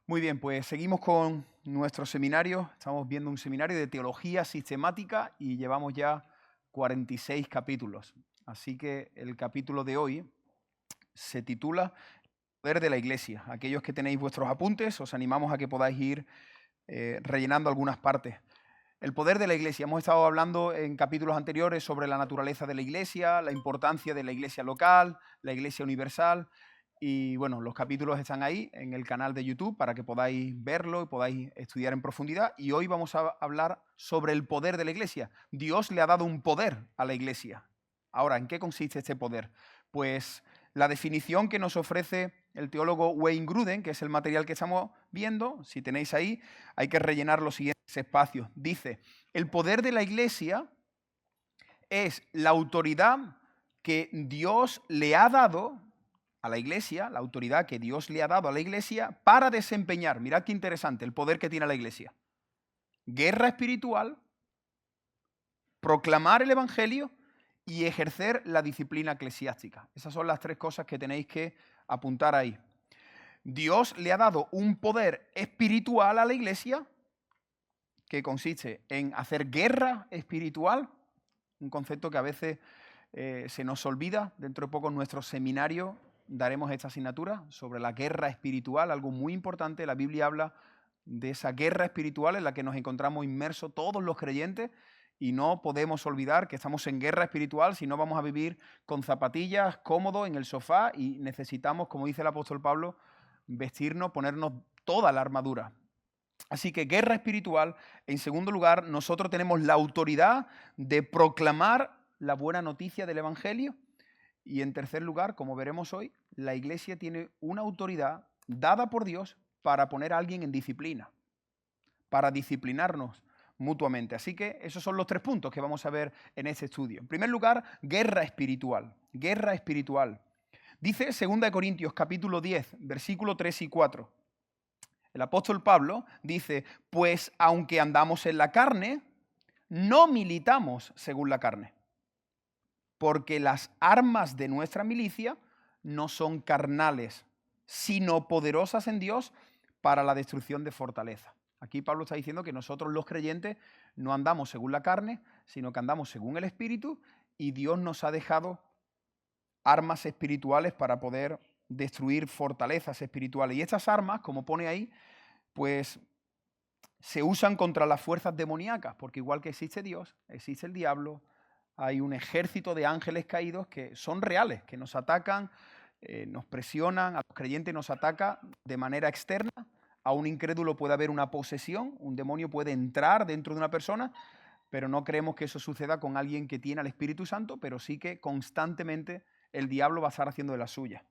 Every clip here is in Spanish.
Muy bien, pues seguimos con nuestro seminario. Estamos viendo un seminario de teología sistemática y llevamos ya 46 capítulos. Así que el capítulo de hoy se titula El poder de la Iglesia. Aquellos que tenéis vuestros apuntes, os animamos a que podáis ir rellenando algunas partes. El poder de la Iglesia. Hemos estado hablando en capítulos anteriores sobre la naturaleza de la Iglesia, la importancia de la Iglesia local, la Iglesia universal. Y bueno, los capítulos están ahí en el canal de YouTube para que podáis verlo y podáis estudiar en profundidad. Y hoy vamos a hablar sobre el poder de la Iglesia. Dios le ha dado un poder a la Iglesia. Ahora, ¿en qué consiste este poder? Pues la definición que nos ofrece el teólogo Wayne Grudem, que es el material que estamos viendo, si tenéis ahí, hay que rellenar los siguientes espacios. Dice, el poder de la Iglesia es la autoridad que Dios le ha dado a la Iglesia, la autoridad que Dios le ha dado a la Iglesia para desempeñar, mirad qué interesante, el poder que tiene la Iglesia. Guerra espiritual, proclamar el Evangelio y ejercer la disciplina eclesiástica. Esas son las tres cosas que tenéis que apuntar ahí. Dios le ha dado un poder espiritual a la Iglesia que consiste en hacer guerra espiritual, un concepto que a veces se nos olvida. Dentro de poco en nuestro seminario daremos esta asignatura sobre la guerra espiritual, algo muy importante. La Biblia habla de esa guerra espiritual en la que nos encontramos inmersos todos los creyentes y no podemos olvidar que estamos en guerra espiritual, si no vamos a vivir con zapatillas, cómodos en el sofá, y necesitamos, como dice el apóstol Pablo, vestirnos, ponernos toda la armadura. Así que guerra espiritual. En segundo lugar, nosotros tenemos la autoridad de proclamar la buena noticia del Evangelio. Y en tercer lugar, como veremos hoy, la Iglesia tiene una autoridad dada por Dios para poner a alguien en disciplina, para disciplinarnos mutuamente. Así que esos son los tres puntos que vamos a ver en este estudio. En primer lugar, guerra espiritual. Guerra espiritual. Dice 2 Corintios capítulo 10, versículo 3 y 4. El apóstol Pablo dice, pues aunque andamos en la carne, no militamos según la carne, porque las armas de nuestra milicia no son carnales, sino poderosas en Dios para la destrucción de fortaleza. Aquí Pablo está diciendo que nosotros los creyentes no andamos según la carne, sino que andamos según el Espíritu, y Dios nos ha dejado armas espirituales para poder destruir fortalezas espirituales. Y estas armas, como pone ahí, pues se usan contra las fuerzas demoníacas, porque igual que existe Dios, existe el diablo, hay un ejército de ángeles caídos que son reales, que nos atacan, nos presionan, a los creyentes nos ataca de manera externa. A un incrédulo puede haber una posesión, un demonio puede entrar dentro de una persona, pero no creemos que eso suceda con alguien que tiene al Espíritu Santo, pero sí que constantemente el diablo va a estar haciendo de la suya.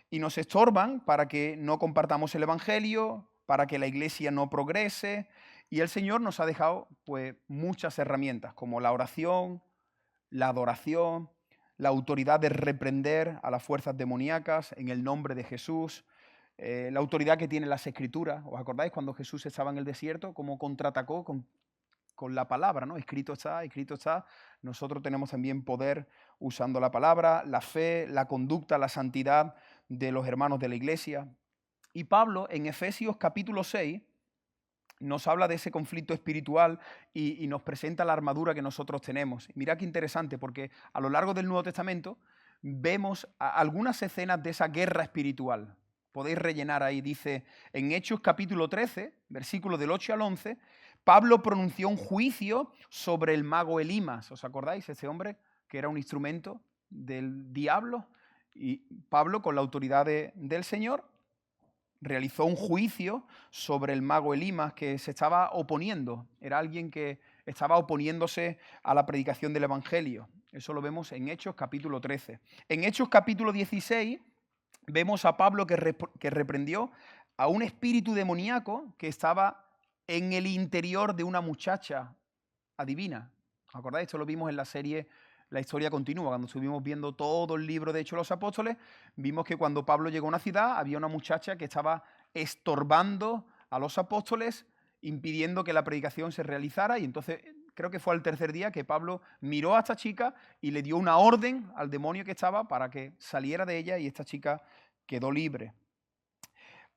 Y nos estorban para que no compartamos el Evangelio, para que la Iglesia no progrese, y el Señor nos ha dejado pues muchas herramientas, como la oración, la adoración, la autoridad de reprender a las fuerzas demoníacas en el nombre de Jesús, la autoridad que tienen las Escrituras. ¿Os acordáis cuando Jesús estaba en el desierto, cómo contraatacó con la palabra, ¿no? Escrito está, escrito está. Nosotros tenemos también poder usando la palabra, la fe, la conducta, la santidad de los hermanos de la Iglesia. Y Pablo en Efesios capítulo 6 nos habla de ese conflicto espiritual y nos presenta la armadura que nosotros tenemos. Mira qué interesante, porque a lo largo del Nuevo Testamento vemos algunas escenas de esa guerra espiritual. Podéis rellenar ahí, dice, en Hechos capítulo 13, versículos del 8 al 11, Pablo pronunció un juicio sobre el mago Elimas. ¿Os acordáis? Ese hombre que era un instrumento del diablo. Y Pablo, con la autoridad del Señor, realizó un juicio sobre el mago Elimas que se estaba oponiendo. Era alguien que estaba oponiéndose a la predicación del Evangelio. Eso lo vemos en Hechos capítulo 13. En Hechos capítulo 16 vemos a Pablo que reprendió a un espíritu demoníaco que estaba en el interior de una muchacha adivina. ¿Os acordáis? Esto lo vimos en la serie La Historia Continúa. Cuando estuvimos viendo todo el libro de Hechos de los Apóstoles, vimos que cuando Pablo llegó a una ciudad había una muchacha que estaba estorbando a los apóstoles, impidiendo que la predicación se realizara, y entonces creo que fue al tercer día que Pablo miró a esta chica y le dio una orden al demonio que estaba para que saliera de ella, y esta chica quedó libre.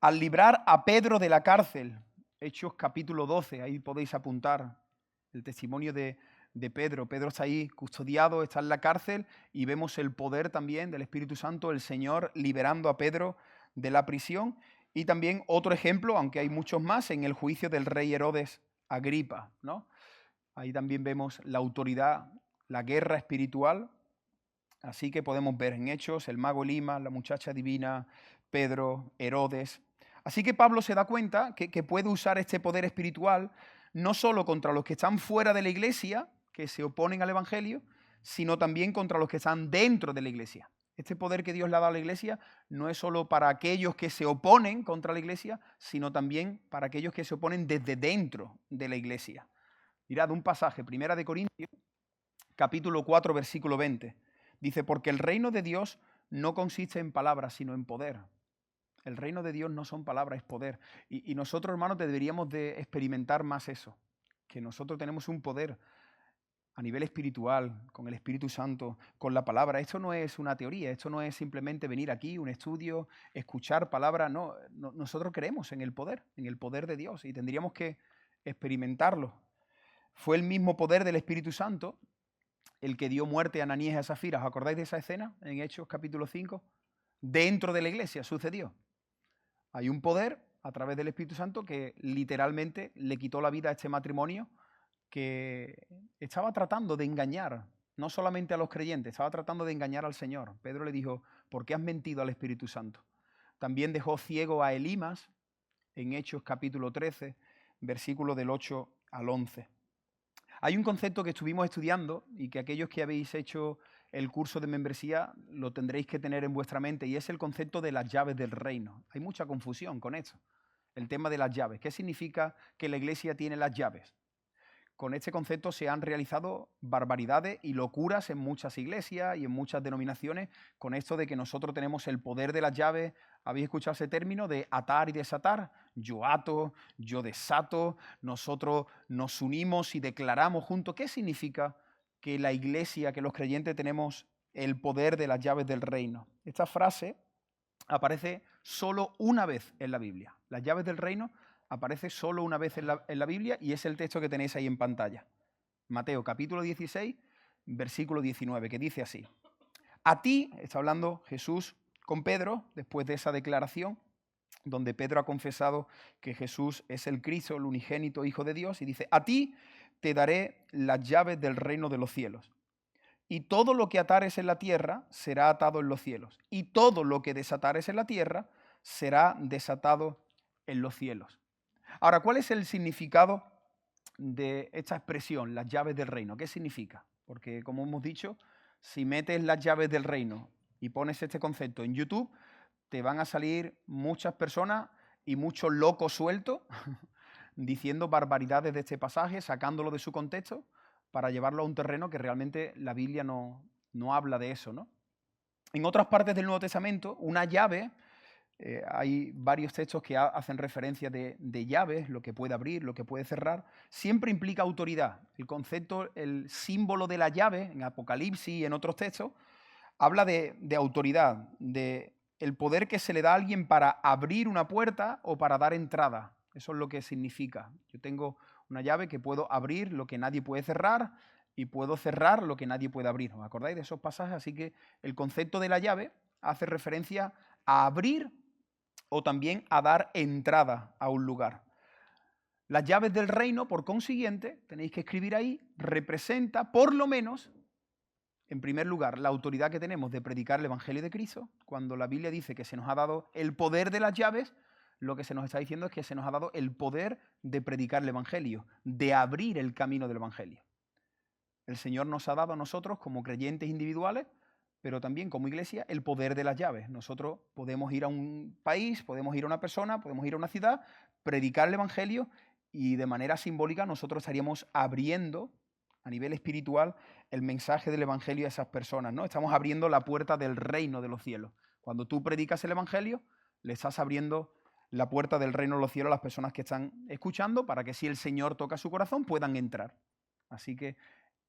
Al librar a Pedro de la cárcel, Hechos capítulo 12, ahí podéis apuntar el testimonio de Pedro. Pedro está ahí custodiado, está en la cárcel y vemos el poder también del Espíritu Santo, el Señor liberando a Pedro de la prisión. Y también otro ejemplo, aunque hay muchos más, en el juicio del rey Herodes Agripa, ¿no? Ahí también vemos la autoridad, la guerra espiritual. Así que podemos ver en Hechos el mago Lima, la muchacha divina, Pedro, Herodes. Así que Pablo se da cuenta que puede usar este poder espiritual no solo contra los que están fuera de la iglesia, que se oponen al Evangelio, sino también contra los que están dentro de la iglesia. Este poder que Dios le ha dado a la iglesia no es solo para aquellos que se oponen contra la iglesia, sino también para aquellos que se oponen desde dentro de la iglesia. Mirad un pasaje, 1 Corintios, capítulo 4, versículo 20. Dice, porque el reino de Dios no consiste en palabras, sino en poder. El reino de Dios no son palabras, es poder. Y nosotros, hermanos, deberíamos de experimentar más eso, que nosotros tenemos un poder a nivel espiritual, con el Espíritu Santo, con la palabra. Esto no es una teoría, esto no es simplemente venir aquí, un estudio, escuchar palabras, no. Nosotros creemos en el poder de Dios y tendríamos que experimentarlo. Fue el mismo poder del Espíritu Santo el que dio muerte a Ananías y a Zafira. ¿Os acordáis de esa escena en Hechos capítulo 5? Dentro de la iglesia sucedió. Hay un poder a través del Espíritu Santo que literalmente le quitó la vida a este matrimonio que estaba tratando de engañar, no solamente a los creyentes, estaba tratando de engañar al Señor. Pedro le dijo, ¿por qué has mentido al Espíritu Santo? También dejó ciego a Elimas en Hechos capítulo 13, versículo del 8 al 11. Hay un concepto que estuvimos estudiando y que aquellos que habéis hecho el curso de membresía lo tendréis que tener en vuestra mente, y es el concepto de las llaves del reino. Hay mucha confusión con esto, el tema de las llaves. ¿Qué significa que la iglesia tiene las llaves? Con este concepto se han realizado barbaridades y locuras en muchas iglesias y en muchas denominaciones con esto de que nosotros tenemos el poder de las llaves. ¿Habéis escuchado ese término de atar y desatar? Yo ato, yo desato, nosotros nos unimos y declaramos juntos. ¿Qué significa que la iglesia, que los creyentes tenemos el poder de las llaves del reino? Esta frase aparece solo una vez en la Biblia. Las llaves del reino aparece solo una vez en la Biblia y es el texto que tenéis ahí en pantalla. Mateo capítulo 16, versículo 19, que dice así. A ti, está hablando Jesús con Pedro, después de esa declaración, donde Pedro ha confesado que Jesús es el Cristo, el unigénito Hijo de Dios, y dice, a ti te daré las llaves del reino de los cielos. Y todo lo que atares en la tierra será atado en los cielos. Y todo lo que desatares en la tierra será desatado en los cielos. Ahora, ¿cuál es el significado de esta expresión, las llaves del reino? ¿Qué significa? Porque, como hemos dicho, si metes las llaves del reino y pones este concepto en YouTube, te van a salir muchas personas y muchos locos sueltos diciendo barbaridades de este pasaje, sacándolo de su contexto, para llevarlo a un terreno que realmente la Biblia no habla de eso, ¿no? En otras partes del Nuevo Testamento, una llave, hay varios textos que hacen referencia de llaves, lo que puede abrir, lo que puede cerrar, siempre implica autoridad. El concepto, el símbolo de la llave, en Apocalipsis y en otros textos, habla de autoridad, de el poder que se le da a alguien para abrir una puerta o para dar entrada. Eso es lo que significa. Yo tengo una llave que puedo abrir lo que nadie puede cerrar y puedo cerrar lo que nadie puede abrir. ¿Os acordáis de esos pasajes? Así que el concepto de la llave hace referencia a abrir o también a dar entrada a un lugar. Las llaves del reino, por consiguiente, tenéis que escribir ahí, representa por lo menos, en primer lugar, la autoridad que tenemos de predicar el Evangelio de Cristo. Cuando la Biblia dice que se nos ha dado el poder de las llaves, lo que se nos está diciendo es que se nos ha dado el poder de predicar el Evangelio, de abrir el camino del Evangelio. El Señor nos ha dado a nosotros, como creyentes individuales, pero también como iglesia, el poder de las llaves. Nosotros podemos ir a un país, podemos ir a una persona, podemos ir a una ciudad, predicar el Evangelio y de manera simbólica nosotros estaríamos abriendo a nivel espiritual el mensaje del Evangelio a esas personas, ¿no? Estamos abriendo la puerta del reino de los cielos. Cuando tú predicas el Evangelio, le estás abriendo la puerta del reino de los cielos a las personas que están escuchando para que si el Señor toca su corazón puedan entrar. Así que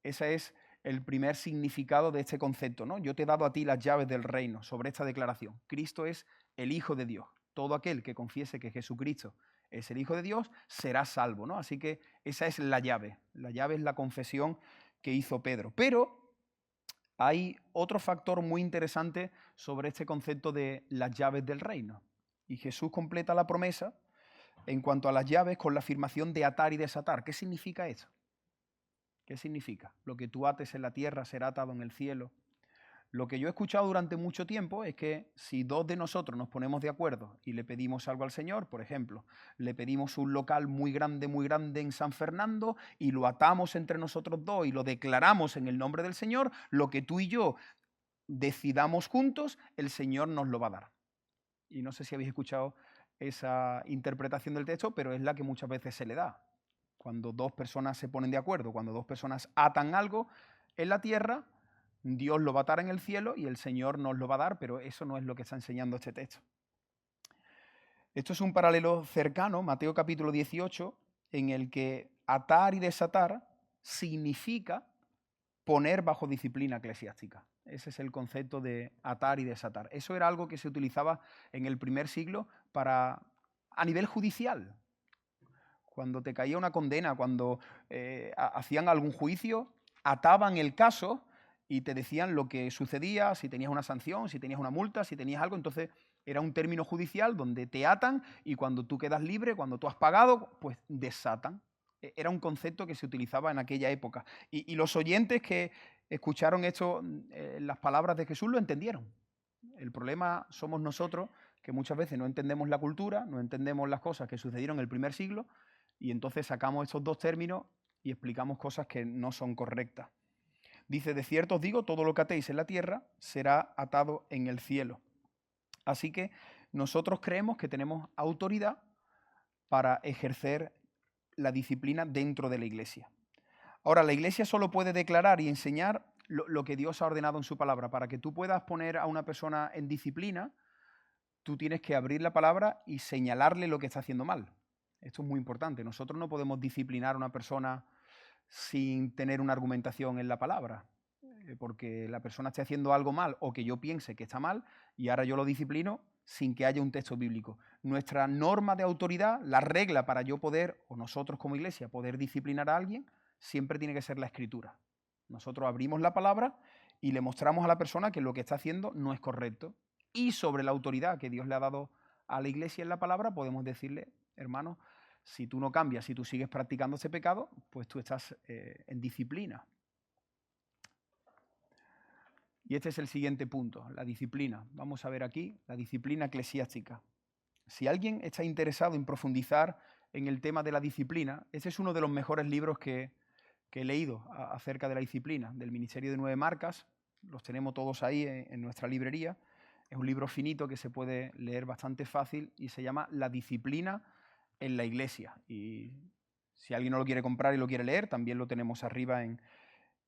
ese es el primer significado de este concepto, ¿no? Yo te he dado a ti las llaves del reino sobre esta declaración. Cristo es el Hijo de Dios. todo aquel que confiese que Jesucristo es el Hijo de Dios será salvo, ¿no? Así que esa es la llave. La llave es la confesión que hizo Pedro. Pero hay otro factor muy interesante sobre este concepto de las llaves del reino. Y Jesús completa la promesa en cuanto a las llaves con la afirmación de atar y desatar. ¿Qué significa eso? ¿Qué significa? Lo que tú ates en la tierra será atado en el cielo. Lo que yo he escuchado durante mucho tiempo es que si dos de nosotros nos ponemos de acuerdo y le pedimos algo al Señor, por ejemplo, le pedimos un local muy grande en San Fernando y lo atamos entre nosotros dos y lo declaramos en el nombre del Señor, lo que tú y yo decidamos juntos, el Señor nos lo va a dar. Y no sé si habéis escuchado esa interpretación del texto, pero es la que muchas veces se le da. Cuando dos personas se ponen de acuerdo, cuando dos personas atan algo en la tierra, Dios lo va a atar en el cielo y el Señor nos lo va a dar, pero eso no es lo que está enseñando este texto. Esto es un paralelo cercano, Mateo capítulo 18, en el que atar y desatar significa poner bajo disciplina eclesiástica. Ese es el concepto de atar y desatar. Eso era algo que se utilizaba en el primer siglo a nivel judicial. Cuando te caía una condena, cuando hacían algún juicio, ataban el caso y te decían lo que sucedía, si tenías una sanción, si tenías una multa, si tenías algo. Entonces era un término judicial donde te atan y cuando tú quedas libre, cuando tú has pagado, pues desatan. Era un concepto que se utilizaba en aquella época. Y los oyentes que escucharon esto, las palabras de Jesús, lo entendieron. El problema somos nosotros, que muchas veces no entendemos la cultura, no entendemos las cosas que sucedieron en el primer siglo, y entonces sacamos estos dos términos y explicamos cosas que no son correctas. Dice, de cierto os digo, todo lo que atéis en la tierra será atado en el cielo. Así que nosotros creemos que tenemos autoridad para ejercer la disciplina dentro de la Iglesia. Ahora, la Iglesia solo puede declarar y enseñar lo que Dios ha ordenado en su palabra. Para que tú puedas poner a una persona en disciplina, tú tienes que abrir la palabra y señalarle lo que está haciendo mal. Esto es muy importante. Nosotros no podemos disciplinar a una persona sin tener una argumentación en la palabra, porque la persona esté haciendo algo mal o que yo piense que está mal y ahora yo lo disciplino sin que haya un texto bíblico. Nuestra norma de autoridad, la regla para yo poder, o nosotros como iglesia, poder disciplinar a alguien, siempre tiene que ser la escritura. Nosotros abrimos la palabra y le mostramos a la persona que lo que está haciendo no es correcto. Y sobre la autoridad que Dios le ha dado a la iglesia en la palabra, podemos decirle, hermano, si tú no cambias, si tú sigues practicando ese pecado, pues tú estás en disciplina. Y este es el siguiente punto, la disciplina. Vamos a ver aquí, la disciplina eclesiástica. Si alguien está interesado en profundizar en el tema de la disciplina, este es uno de los mejores libros que he leído acerca de la disciplina, del Ministerio de 9 Marcas. Los tenemos todos ahí en nuestra librería. Es un libro finito que se puede leer bastante fácil y se llama La disciplina en la iglesia. Y si alguien no lo quiere comprar y lo quiere leer, también lo tenemos arriba en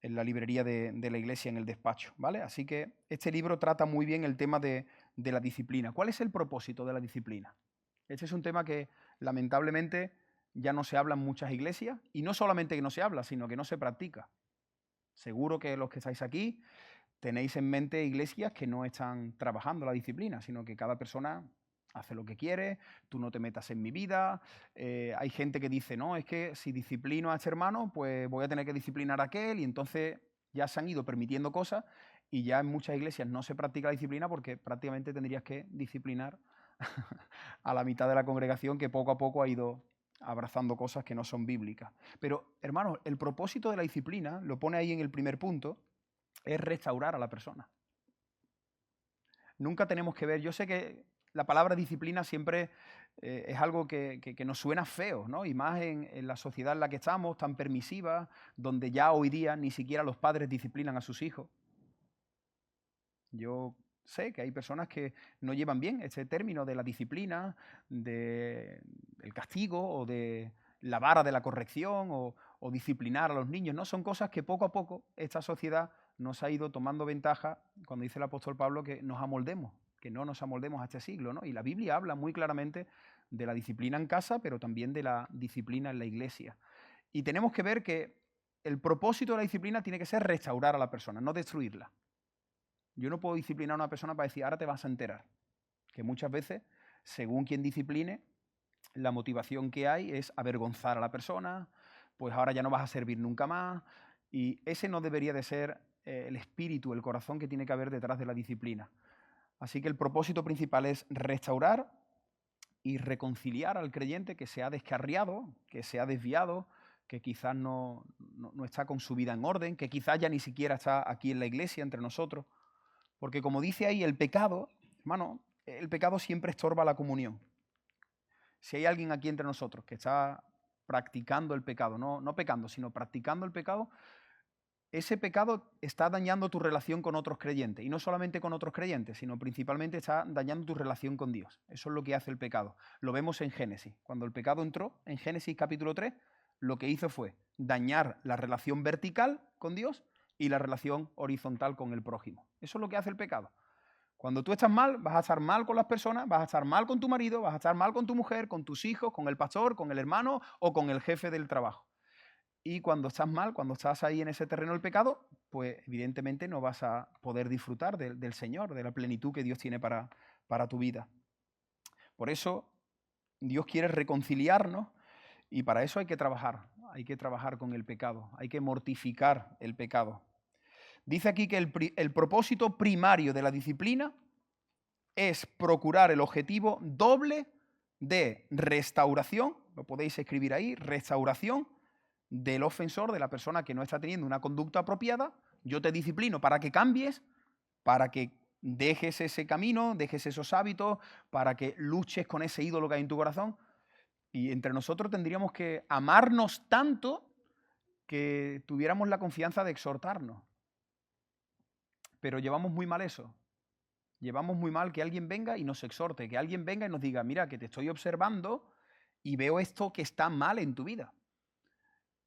la librería de la iglesia, en el despacho, ¿vale? Así que este libro trata muy bien el tema de la disciplina. ¿Cuál es el propósito de la disciplina? Este es un tema que lamentablemente ya no se habla en muchas iglesias, y no solamente que no se habla, sino que no se practica. Seguro que los que estáis aquí tenéis en mente iglesias que no están trabajando la disciplina, sino que cada persona hace lo que quiere, tú no te metas en mi vida. Hay gente que dice, no, es que si disciplino a este hermano, pues voy a tener que disciplinar a aquel, y entonces ya se han ido permitiendo cosas y ya en muchas iglesias no se practica la disciplina porque prácticamente tendrías que disciplinar a la mitad de la congregación que poco a poco ha ido abrazando cosas que no son bíblicas. Pero, hermanos, el propósito de la disciplina, lo pone ahí en el primer punto, es restaurar a la persona. Nunca tenemos que ver, yo sé que la palabra disciplina siempre es algo que nos suena feo, ¿no? Y más en la sociedad en la que estamos, tan permisiva, donde ya hoy día ni siquiera los padres disciplinan a sus hijos. Yo sé que hay personas que no llevan bien este término de la disciplina, del castigo o de la vara de la corrección o disciplinar a los niños, ¿no? Son cosas que poco a poco esta sociedad nos ha ido tomando ventaja, cuando dice el apóstol Pablo que nos amoldemos, que no nos amoldemos a este siglo, ¿no? Y la Biblia habla muy claramente de la disciplina en casa, pero también de la disciplina en la iglesia. Y tenemos que ver que el propósito de la disciplina tiene que ser restaurar a la persona, no destruirla. Yo no puedo disciplinar a una persona para decir, ahora te vas a enterar. Que muchas veces según quien discipline, la motivación que hay es avergonzar a la persona, pues ahora ya no vas a servir nunca más, y ese no debería de ser el espíritu, el corazón que tiene que haber detrás de la disciplina. Así que el propósito principal es restaurar y reconciliar al creyente que se ha descarriado, que se ha desviado, que quizás no está con su vida en orden, que quizás ya ni siquiera está aquí en la iglesia entre nosotros. Porque como dice ahí, el pecado, hermano, el pecado siempre estorba la comunión. Si hay alguien aquí entre nosotros que está practicando el pecado, no pecando, sino practicando el pecado, ese pecado está dañando tu relación con otros creyentes. Y no solamente con otros creyentes, sino principalmente está dañando tu relación con Dios. Eso es lo que hace el pecado. Lo vemos en Génesis. Cuando el pecado entró, en Génesis capítulo 3, lo que hizo fue dañar la relación vertical con Dios y la relación horizontal con el prójimo. Eso es lo que hace el pecado. Cuando tú estás mal, vas a estar mal con las personas, vas a estar mal con tu marido, vas a estar mal con tu mujer, con tus hijos, con el pastor, con el hermano o con el jefe del trabajo. Y cuando estás mal, cuando estás ahí en ese terreno del pecado, pues evidentemente no vas a poder disfrutar del Señor, de la plenitud que Dios tiene para tu vida. Por eso Dios quiere reconciliarnos y para eso hay que trabajar con el pecado, hay que mortificar el pecado. Dice aquí que el propósito primario de la disciplina es procurar el objetivo doble de restauración, lo podéis escribir ahí, restauración del ofensor, de la persona que no está teniendo una conducta apropiada. Yo te disciplino para que cambies, para que dejes ese camino, dejes esos hábitos, para que luches con ese ídolo que hay en tu corazón. Y entre nosotros tendríamos que amarnos tanto que tuviéramos la confianza de exhortarnos. Pero llevamos muy mal eso. Llevamos muy mal que alguien venga y nos exhorte, que alguien venga y nos diga, mira, que te estoy observando y veo esto que está mal en tu vida.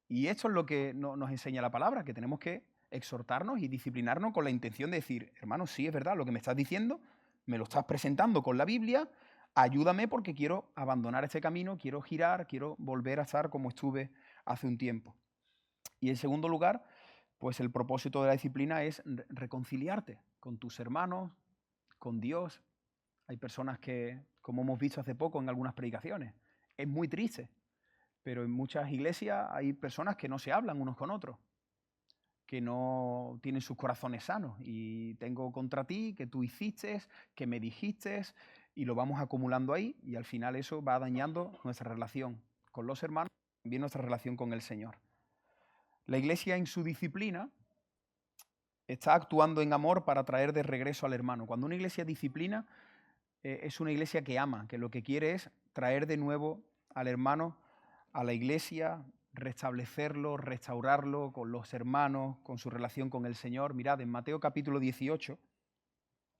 Y esto es lo que nos enseña la palabra, que tenemos que exhortarnos y disciplinarnos con la intención de decir, hermano, sí es verdad lo que me estás diciendo, me lo estás presentando con la Biblia, ayúdame porque quiero abandonar este camino, quiero girar, quiero volver a estar como estuve hace un tiempo. Y en segundo lugar, pues el propósito de la disciplina es reconciliarte con tus hermanos, con Dios. Hay personas que, como hemos visto hace poco en algunas predicaciones, es muy triste, pero en muchas iglesias hay personas que no se hablan unos con otros, que no tienen sus corazones sanos. Y tengo contra ti que tú hiciste, que me dijiste, y lo vamos acumulando ahí, y al final eso va dañando nuestra relación con los hermanos y también nuestra relación con el Señor. La iglesia en su disciplina está actuando en amor para traer de regreso al hermano. Cuando una iglesia disciplina, es una iglesia que ama, que lo que quiere es traer de nuevo al hermano a la iglesia, restablecerlo, restaurarlo con los hermanos, con su relación con el Señor. Mirad, en Mateo capítulo 18,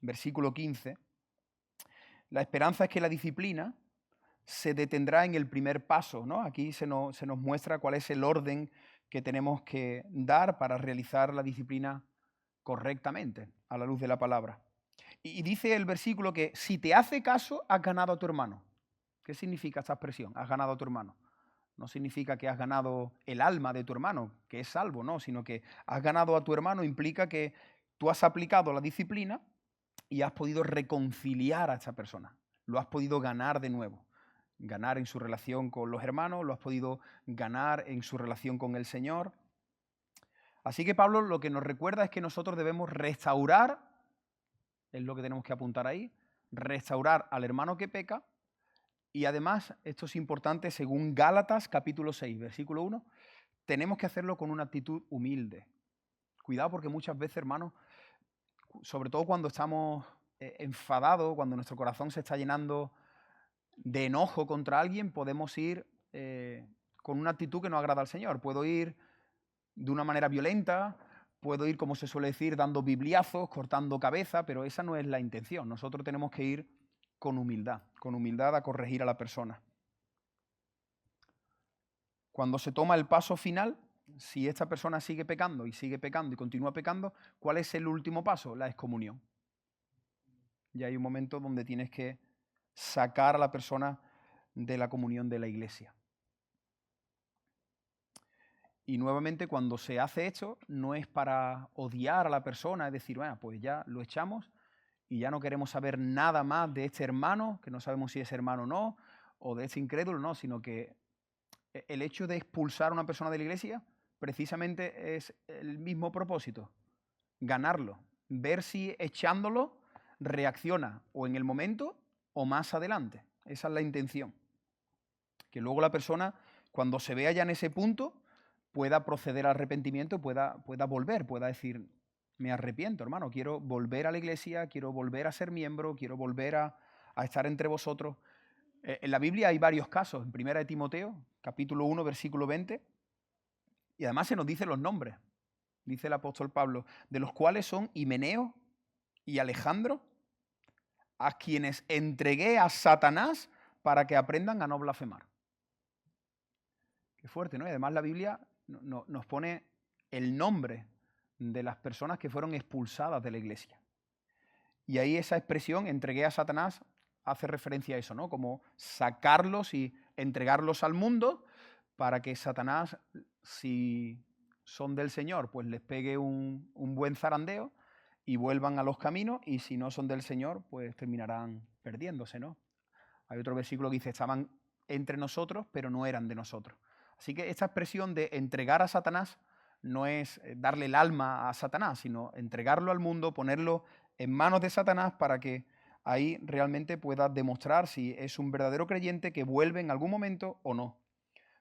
versículo 15, la esperanza es que la disciplina se detendrá en el primer paso, ¿no? Aquí se nos muestra cuál es el orden que tenemos que dar para realizar la disciplina correctamente, a la luz de la palabra. Y dice el versículo que si te hace caso, has ganado a tu hermano. ¿Qué significa esta expresión? Has ganado a tu hermano. No significa que has ganado el alma de tu hermano, que es salvo, no, sino que has ganado a tu hermano implica que tú has aplicado la disciplina y has podido reconciliar a esta persona. Lo has podido ganar de nuevo. Ganar en su relación con los hermanos, lo has podido ganar en su relación con el Señor. Así que Pablo lo que nos recuerda es que nosotros debemos restaurar, es lo que tenemos que apuntar ahí, restaurar al hermano que peca. Y además, esto es importante, según Gálatas capítulo 6, versículo 1, tenemos que hacerlo con una actitud humilde. Cuidado porque muchas veces, hermanos, sobre todo cuando estamos enfadados, cuando nuestro corazón se está llenando de enojo contra alguien, podemos ir con una actitud que no agrada al Señor. Puedo ir de una manera violenta, puedo ir, como se suele decir, dando bibliazos, cortando cabeza, pero esa no es la intención. Nosotros tenemos que ir con humildad a corregir a la persona. Cuando se toma el paso final, si esta persona sigue pecando y continúa pecando, ¿cuál es el último paso? La excomunión. Y hay un momento donde tienes que sacar a la persona de la comunión de la iglesia. Y nuevamente, cuando se hace esto, no es para odiar a la persona, es decir, bueno, pues ya lo echamos y ya no queremos saber nada más de este hermano, que no sabemos si es hermano o no, o de este incrédulo, no, sino que el hecho de expulsar a una persona de la iglesia precisamente es el mismo propósito, ganarlo, ver si echándolo reacciona o en el momento o más adelante. Esa es la intención. Que luego la persona, cuando se vea ya en ese punto, pueda proceder al arrepentimiento, pueda volver, pueda decir, me arrepiento, hermano, quiero volver a la iglesia, quiero volver a ser miembro, quiero volver a estar entre vosotros. En la Biblia hay varios casos. En 1 de Timoteo, capítulo 1, versículo 20, y además se nos dicen los nombres, dice el apóstol Pablo, de los cuales son Himeneo y Alejandro, a quienes entregué a Satanás para que aprendan a no blasfemar. Qué fuerte, ¿no? Y además la Biblia nos pone el nombre de las personas que fueron expulsadas de la iglesia. Y ahí esa expresión, entregué a Satanás, hace referencia a eso, ¿no? Como sacarlos y entregarlos al mundo para que Satanás, si son del Señor, pues les pegue un buen zarandeo y vuelvan a los caminos, y si no son del Señor, pues terminarán perdiéndose, ¿no? Hay otro versículo que dice, estaban entre nosotros, pero no eran de nosotros. Así que esta expresión de entregar a Satanás no es darle el alma a Satanás, sino entregarlo al mundo, ponerlo en manos de Satanás para que ahí realmente pueda demostrar si es un verdadero creyente que vuelve en algún momento o no.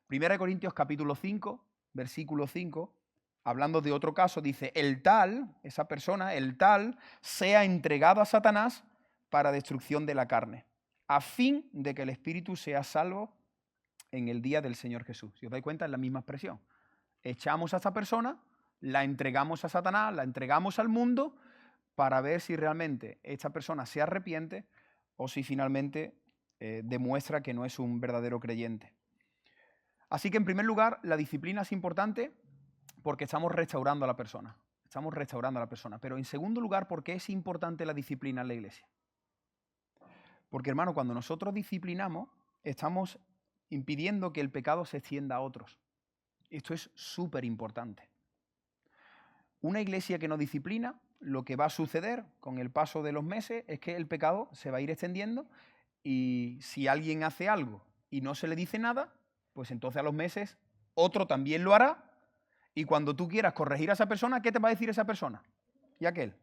1 Corintios capítulo 5, versículo 5, hablando de otro caso, dice, el tal, esa persona, el tal, sea entregado a Satanás para destrucción de la carne, a fin de que el espíritu sea salvo en el día del Señor Jesús. Si os dais cuenta, es la misma expresión. Echamos a esa persona, la entregamos a Satanás, la entregamos al mundo para ver si realmente esta persona se arrepiente o si finalmente demuestra que no es un verdadero creyente. Así que en primer lugar, la disciplina es importante porque estamos restaurando a la persona. Estamos restaurando a la persona. Pero en segundo lugar, ¿por qué es importante la disciplina en la iglesia? Porque, hermano, cuando nosotros disciplinamos, estamos impidiendo que el pecado se extienda a otros. Esto es súper importante. Una iglesia que no disciplina, lo que va a suceder con el paso de los meses es que el pecado se va a ir extendiendo, y si alguien hace algo y no se le dice nada, pues entonces a los meses otro también lo hará, y cuando tú quieras corregir a esa persona, ¿qué te va a decir esa persona? Y aquel.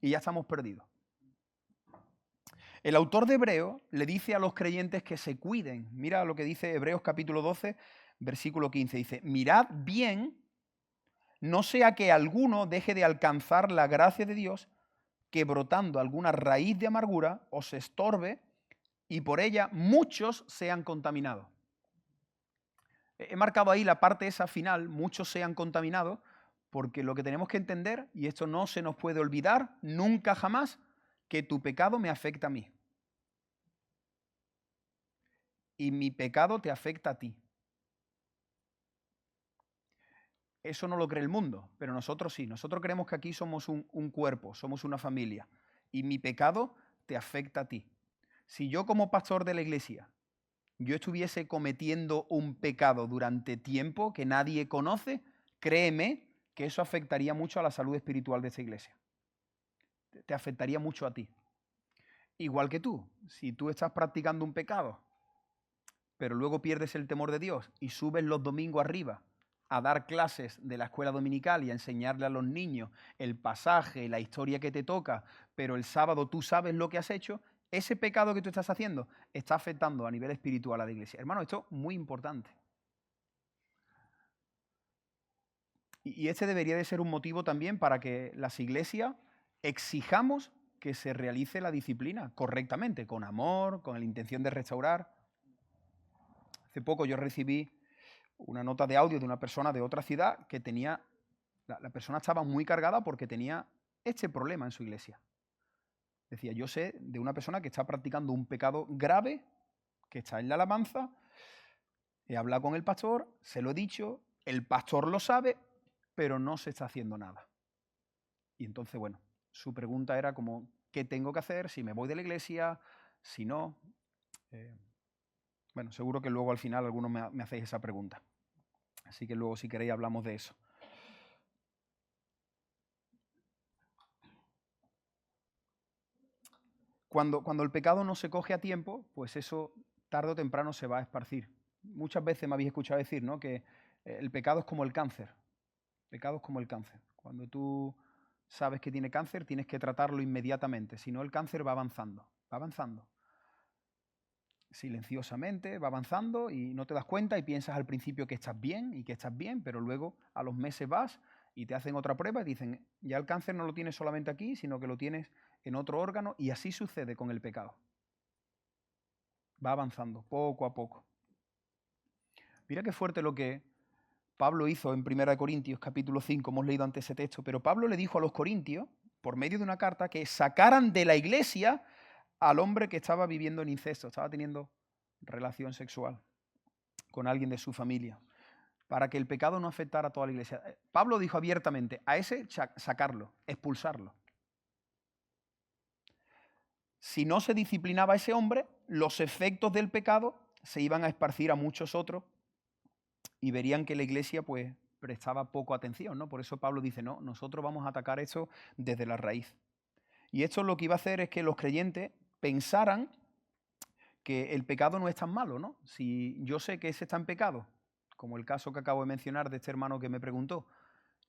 Y ya estamos perdidos. El autor de Hebreos le dice a los creyentes que se cuiden. Mira lo que dice Hebreos capítulo 12, versículo 15. Dice, mirad bien, no sea que alguno deje de alcanzar la gracia de Dios, que brotando alguna raíz de amargura os estorbe y por ella muchos sean contaminados. He marcado ahí la parte esa final, muchos sean contaminados, porque lo que tenemos que entender, y esto no se nos puede olvidar nunca jamás, que tu pecado me afecta a mí. Y mi pecado te afecta a ti. Eso no lo cree el mundo, pero nosotros sí. Nosotros creemos que aquí somos un cuerpo, somos una familia. Y mi pecado te afecta a ti. Si yo como pastor de la iglesia, yo estuviese cometiendo un pecado durante tiempo que nadie conoce, créeme que eso afectaría mucho a la salud espiritual de esa iglesia. Te afectaría mucho a ti. Igual que tú, si tú estás practicando un pecado, pero luego pierdes el temor de Dios y subes los domingos arriba a dar clases de la escuela dominical y a enseñarle a los niños el pasaje, la historia que te toca, pero el sábado tú sabes lo que has hecho, ese pecado que tú estás haciendo está afectando a nivel espiritual a la iglesia. Hermano, esto es muy importante. Y este debería de ser un motivo también para que las iglesias exijamos que se realice la disciplina correctamente, con amor, con la intención de restaurar. Hace poco yo recibí una nota de audio de una persona de otra ciudad que tenía, la persona estaba muy cargada porque tenía este problema en su iglesia. Decía, yo sé de una persona que está practicando un pecado grave, que está en la alabanza, he hablado con el pastor, se lo he dicho, el pastor lo sabe, pero no se está haciendo nada. Y entonces, bueno, su pregunta era como, ¿qué tengo que hacer? Si me voy de la iglesia, si no. Bueno, seguro que luego al final algunos me hacéis esa pregunta. Así que luego, si queréis, hablamos de eso. cuando el pecado no se coge a tiempo, pues eso tarde o temprano se va a esparcir. Muchas veces me habéis escuchado decir, ¿no?, que el pecado es como el cáncer. El pecado es como el cáncer. Cuando tú sabes que tiene cáncer, tienes que tratarlo inmediatamente. Si no, el cáncer va avanzando. Va avanzando. Silenciosamente, va avanzando y no te das cuenta y piensas al principio que estás bien, pero luego a los meses vas y te hacen otra prueba y dicen, ya el cáncer no lo tienes solamente aquí, sino que lo tienes en otro órgano, y así sucede con el pecado. Va avanzando, poco a poco. Mira qué fuerte lo que Pablo hizo en 1 Corintios capítulo 5, hemos leído antes ese texto, pero Pablo le dijo a los corintios, por medio de una carta, que sacaran de la iglesia al hombre que estaba viviendo en incesto, estaba teniendo relación sexual con alguien de su familia, para que el pecado no afectara a toda la iglesia. Pablo dijo abiertamente, a ese sacarlo, expulsarlo. Si no se disciplinaba a ese hombre, los efectos del pecado se iban a esparcir a muchos otros y verían que la iglesia pues prestaba poco atención, ¿no? Por eso Pablo dice, no, nosotros vamos a atacar esto desde la raíz. Y esto lo que iba a hacer es que los creyentes pensaran que el pecado no es tan malo, ¿no? Si yo sé que ese está en pecado, como el caso que acabo de mencionar de este hermano que me preguntó,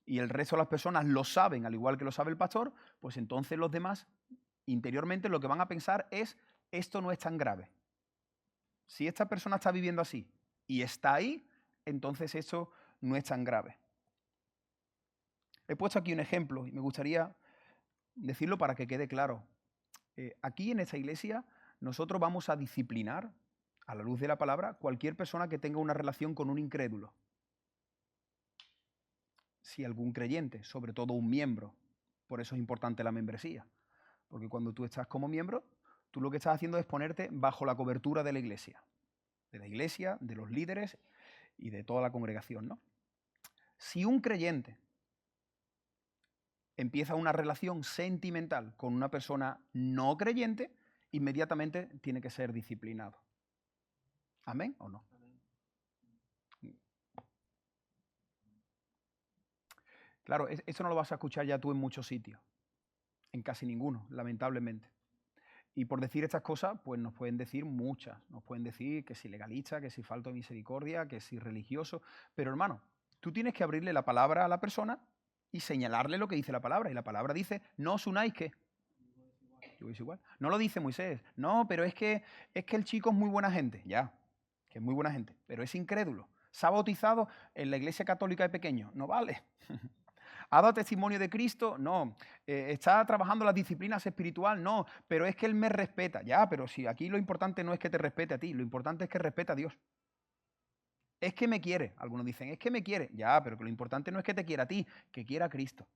y el resto de las personas lo saben, al igual que lo sabe el pastor, pues entonces los demás interiormente lo que van a pensar es, esto no es tan grave. Si esta persona está viviendo así y está ahí, entonces esto no es tan grave. He puesto aquí un ejemplo y me gustaría decirlo para que quede claro. Aquí en esta iglesia nosotros vamos a disciplinar, a la luz de la palabra, cualquier persona que tenga una relación con un incrédulo. Si algún creyente, sobre todo un miembro, por eso es importante la membresía, porque cuando tú estás como miembro, tú lo que estás haciendo es ponerte bajo la cobertura de la iglesia, de los líderes y de toda la congregación, ¿no? Si un creyente empieza una relación sentimental con una persona no creyente, inmediatamente tiene que ser disciplinado. ¿Amén o no? Claro, esto no lo vas a escuchar ya tú en muchos sitios, en casi ninguno, lamentablemente. Y por decir estas cosas, pues nos pueden decir muchas. Nos pueden decir que si legalista, que si falto de misericordia, que si religioso. Pero hermano, tú tienes que abrirle la palabra a la persona y señalarle lo que dice la palabra. Y la palabra dice, no os unáis, ¿qué? Yo es igual. No lo dice Moisés. No, pero es que el chico es muy buena gente. Ya, que es muy buena gente. Pero es incrédulo. Se ha bautizado en la iglesia católica de pequeño. No vale. ¿Ha dado testimonio de Cristo? No. ¿Está trabajando las disciplinas espirituales? No. Pero es que Él me respeta. Ya, pero si aquí lo importante no es que te respete a ti, lo importante es que respete a Dios. Es que me quiere. Algunos dicen, es que me quiere. Ya, pero que lo importante no es que te quiera a ti, que quiera a Cristo.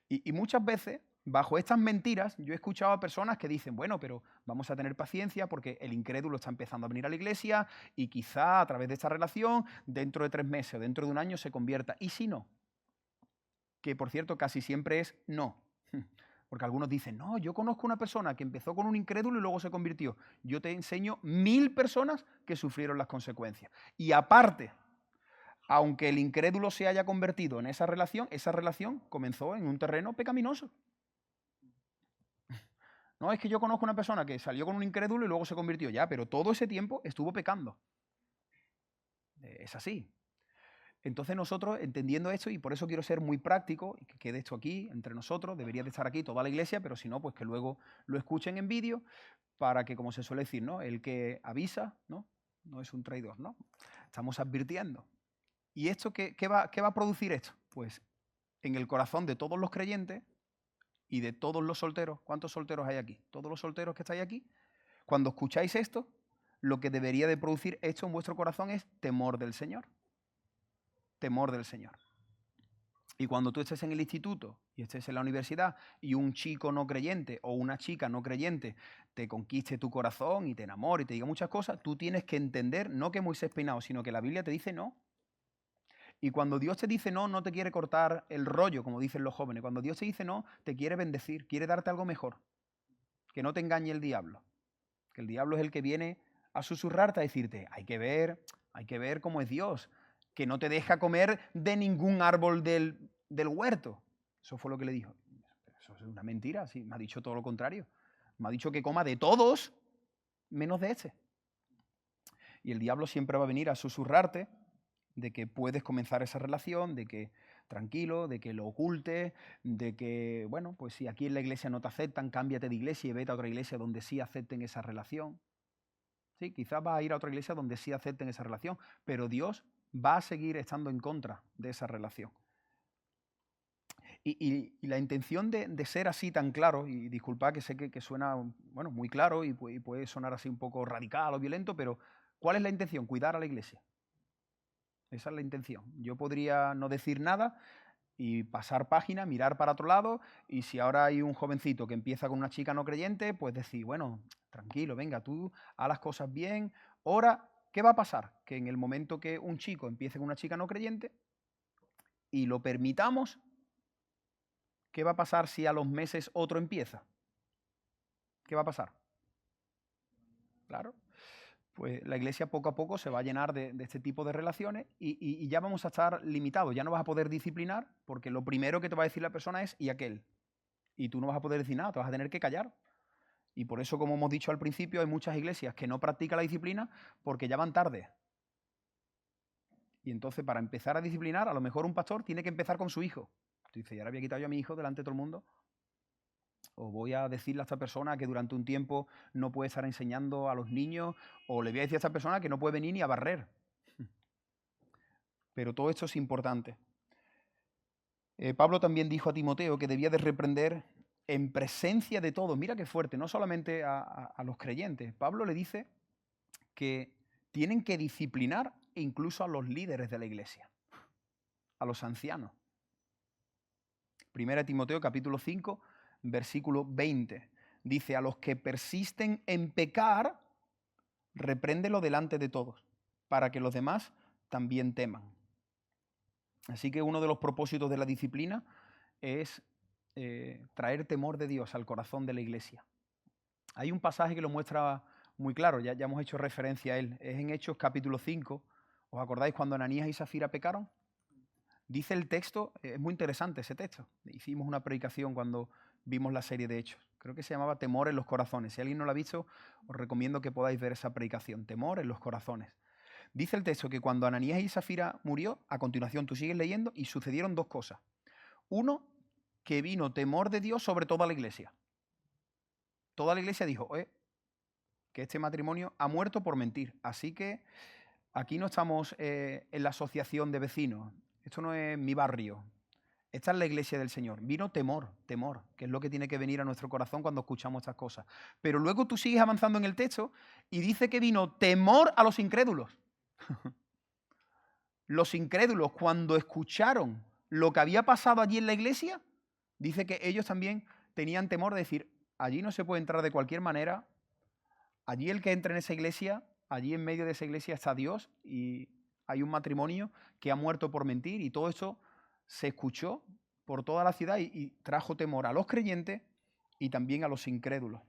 y muchas veces, bajo estas mentiras, yo he escuchado a personas que dicen, bueno, pero vamos a tener paciencia porque el incrédulo está empezando a venir a la iglesia y quizá a través de esta relación, dentro de 3 meses o dentro de un año se convierta. ¿Y si no? Que por cierto casi siempre es no. Porque algunos dicen, no, yo conozco una persona que empezó con un incrédulo y luego se convirtió. Yo te enseño 1000 personas que sufrieron las consecuencias. Y aparte, aunque el incrédulo se haya convertido en esa relación comenzó en un terreno pecaminoso. No, es que yo conozco una persona que salió con un incrédulo y luego se convirtió ya, pero todo ese tiempo estuvo pecando. Es así. Entonces nosotros, entendiendo esto, y por eso quiero ser muy práctico, y que quede esto aquí entre nosotros, debería de estar aquí toda la iglesia, pero si no, pues que luego lo escuchen en vídeo, para que, como se suele decir, ¿no? El que avisa, ¿no? No es un traidor, ¿no? Estamos advirtiendo. ¿Y esto qué va a producir esto? Pues en el corazón de todos los creyentes y de todos los solteros. ¿Cuántos solteros hay aquí? Todos los solteros que estáis aquí. Cuando escucháis esto, lo que debería de producir esto en vuestro corazón es temor del Señor. Temor del Señor. Y cuando tú estés en el instituto y estés en la universidad y un chico no creyente o una chica no creyente te conquiste tu corazón y te enamore y te diga muchas cosas, tú tienes que entender, no que Moisés peinado, sino que la Biblia te dice no. Y cuando Dios te dice no, no te quiere cortar el rollo, como dicen los jóvenes. Cuando Dios te dice no, te quiere bendecir, quiere darte algo mejor. Que no te engañe el diablo. Que el diablo es el que viene a susurrarte, a decirte, hay que ver cómo es Dios. Que no te deja comer de ningún árbol del huerto. Eso fue lo que le dijo. Eso es una mentira, sí, me ha dicho todo lo contrario. Me ha dicho que coma de todos, menos de este. Y el diablo siempre va a venir a susurrarte de que puedes comenzar esa relación, de que tranquilo, de que lo ocultes, de que, bueno, pues si aquí en la iglesia no te aceptan, cámbiate de iglesia y vete a otra iglesia donde sí acepten esa relación. Sí, quizás vas a ir a otra iglesia donde sí acepten esa relación, pero Dios va a seguir estando en contra de esa relación. Y la intención de ser así tan claro, y disculpad que sé que suena bueno, muy claro y puede sonar así un poco radical o violento, pero ¿cuál es la intención? Cuidar a la iglesia. Esa es la intención. Yo podría no decir nada y pasar página, mirar para otro lado, y si ahora hay un jovencito que empieza con una chica no creyente, pues decir, bueno, tranquilo, venga, tú haz las cosas bien. Ahora, ¿qué va a pasar? Que en el momento que un chico empiece con una chica no creyente y lo permitamos, ¿qué va a pasar si a los meses otro empieza? ¿Qué va a pasar? Claro. Pues la iglesia poco a poco se va a llenar de este tipo de relaciones y ya vamos a estar limitados. Ya no vas a poder disciplinar porque lo primero que te va a decir la persona es ¿y aquel? Y tú no vas a poder decir nada, te vas a tener que callar. Y por eso, como hemos dicho al principio, hay muchas iglesias que no practican la disciplina porque ya van tarde. Y entonces, para empezar a disciplinar, a lo mejor un pastor tiene que empezar con su hijo. Tú dices, ¿y ahora voy a quitar yo a mi hijo delante de todo el mundo? O voy a decirle a esta persona que durante un tiempo no puede estar enseñando a los niños, o le voy a decir a esta persona que no puede venir ni a barrer. Pero todo esto es importante. Pablo también dijo a Timoteo que debía de reprender en presencia de todos. Mira qué fuerte, no solamente a los creyentes. Pablo le dice que tienen que disciplinar incluso a los líderes de la iglesia, a los ancianos. Primera Timoteo capítulo 5, versículo 20. Dice, a los que persisten en pecar, repréndelo delante de todos, para que los demás también teman. Así que uno de los propósitos de la disciplina es traer temor de Dios al corazón de la iglesia. Hay un pasaje que lo muestra muy claro, ya hemos hecho referencia a él, es en Hechos capítulo 5. ¿Os acordáis cuando Ananías y Safira pecaron? Dice el texto, es muy interesante ese texto. Hicimos una predicación cuando vimos la serie de Hechos. Creo que se llamaba Temor en los corazones. Si alguien no lo ha visto, os recomiendo que podáis ver esa predicación, Temor en los corazones. Dice el texto que cuando Ananías y Safira murió, a continuación tú sigues leyendo y sucedieron dos cosas. Uno, que vino temor de Dios sobre toda la iglesia. Toda la iglesia dijo, que este matrimonio ha muerto por mentir. Así que aquí no estamos en la asociación de vecinos. Esto no es mi barrio. Esta es la iglesia del Señor. Vino temor, que es lo que tiene que venir a nuestro corazón cuando escuchamos estas cosas. Pero luego tú sigues avanzando en el texto y dice que vino temor a los incrédulos. Los incrédulos, cuando escucharon lo que había pasado allí en la iglesia, dice que ellos también tenían temor de decir, allí no se puede entrar de cualquier manera, allí el que entra en esa iglesia, allí en medio de esa iglesia está Dios y hay un matrimonio que ha muerto por mentir y todo eso se escuchó por toda la ciudad y trajo temor a los creyentes y también a los incrédulos.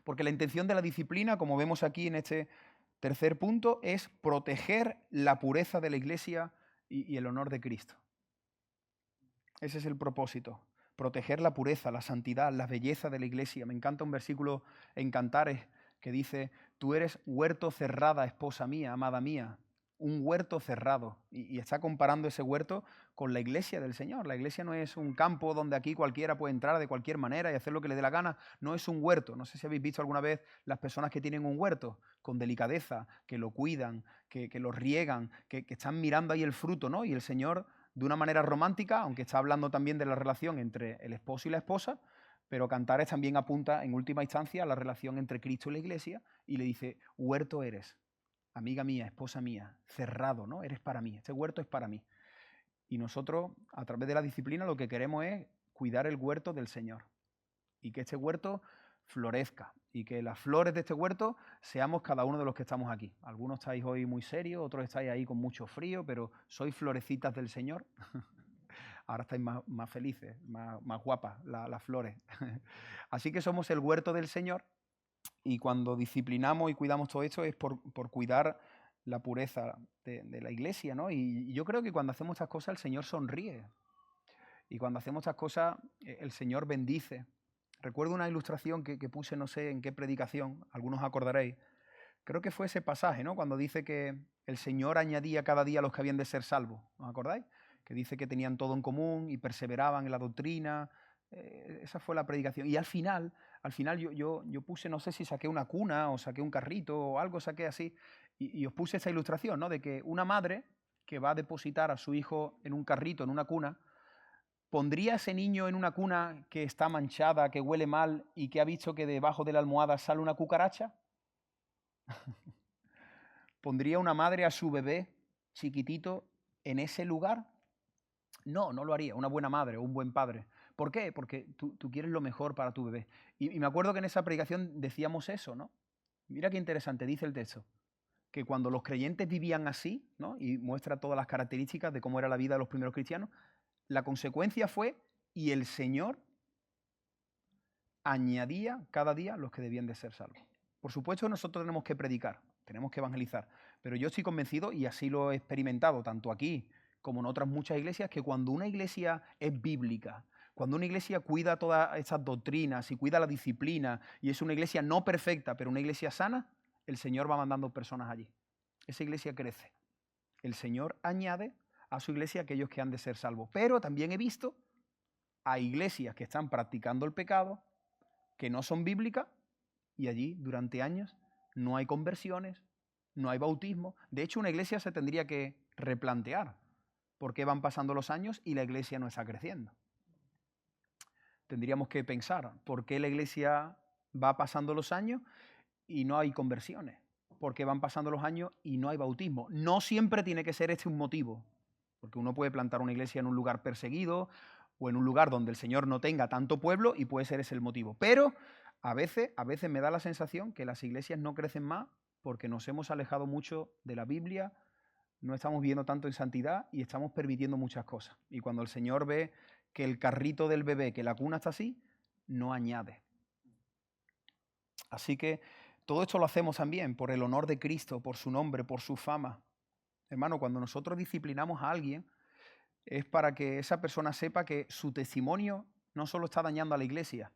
Porque la intención de la disciplina, como vemos aquí en este tercer punto, es proteger la pureza de la iglesia y el honor de Cristo. Ese es el propósito, proteger la pureza, la santidad, la belleza de la iglesia. Me encanta un versículo en Cantares que dice, tú eres huerto cerrada, esposa mía, amada mía, un huerto cerrado. Y está comparando ese huerto con la iglesia del Señor. La iglesia no es un campo donde aquí cualquiera puede entrar de cualquier manera y hacer lo que le dé la gana. No es un huerto. No sé si habéis visto alguna vez las personas que tienen un huerto con delicadeza, que lo cuidan, que lo riegan, que están mirando ahí el fruto, ¿no? Y el Señor, de una manera romántica, aunque está hablando también de la relación entre el esposo y la esposa, pero Cantares también apunta en última instancia a la relación entre Cristo y la iglesia y le dice, huerto eres, amiga mía, esposa mía, cerrado, ¿no? Eres para mí, este huerto es para mí. Y nosotros, a través de la disciplina, lo que queremos es cuidar el huerto del Señor y que este huerto florezca y que las flores de este huerto seamos cada uno de los que estamos aquí. Algunos estáis hoy muy serios, otros estáis ahí con mucho frío, pero sois florecitas del Señor. Ahora estáis más felices, más guapas las flores. Así que somos el huerto del Señor y cuando disciplinamos y cuidamos todo esto es por cuidar la pureza de la iglesia, ¿no? Y yo creo que cuando hacemos estas cosas el Señor sonríe. Y cuando hacemos estas cosas el Señor bendice. Recuerdo una ilustración que puse, no sé en qué predicación, algunos acordaréis. Creo que fue ese pasaje, ¿no? Cuando dice que el Señor añadía cada día a los que habían de ser salvos. ¿Os acordáis? Que dice que tenían todo en común y perseveraban en la doctrina. Esa fue la predicación. Y al final yo puse, no sé si saqué una cuna o saqué un carrito o algo saqué así, y os puse esa ilustración, ¿no? De que una madre que va a depositar a su hijo en un carrito, en una cuna, ¿pondría a ese niño en una cuna que está manchada, que huele mal y que ha visto que debajo de la almohada sale una cucaracha? ¿Pondría una madre a su bebé chiquitito en ese lugar? No, no lo haría, una buena madre o un buen padre. ¿Por qué? Porque tú quieres lo mejor para tu bebé. Y me acuerdo que en esa predicación decíamos eso, ¿no? Mira qué interesante, dice el texto, que cuando los creyentes vivían así, ¿no? Y muestra todas las características de cómo era la vida de los primeros cristianos, la consecuencia fue, y el Señor añadía cada día los que debían de ser salvos. Por supuesto, nosotros tenemos que predicar, tenemos que evangelizar, pero yo estoy convencido, y así lo he experimentado tanto aquí como en otras muchas iglesias, que cuando una iglesia es bíblica, cuando una iglesia cuida todas estas doctrinas y cuida la disciplina, y es una iglesia no perfecta, pero una iglesia sana, el Señor va mandando personas allí. Esa iglesia crece. El Señor añade a su iglesia aquellos que han de ser salvos. Pero también he visto a iglesias que están practicando el pecado, que no son bíblicas, y allí durante años no hay conversiones, no hay bautismo. De hecho, una iglesia se tendría que replantear por qué van pasando los años y la iglesia no está creciendo. Tendríamos que pensar por qué la iglesia va pasando los años y no hay conversiones, por qué van pasando los años y no hay bautismo. No siempre tiene que ser este un motivo, porque uno puede plantar una iglesia en un lugar perseguido o en un lugar donde el Señor no tenga tanto pueblo y puede ser ese el motivo. Pero a veces me da la sensación que las iglesias no crecen más porque nos hemos alejado mucho de la Biblia, no estamos viviendo tanto en santidad y estamos permitiendo muchas cosas. Y cuando el Señor ve que el carrito del bebé, que la cuna está así, no añade. Así que todo esto lo hacemos también por el honor de Cristo, por su nombre, por su fama. Hermano, cuando nosotros disciplinamos a alguien, es para que esa persona sepa que su testimonio no solo está dañando a la iglesia,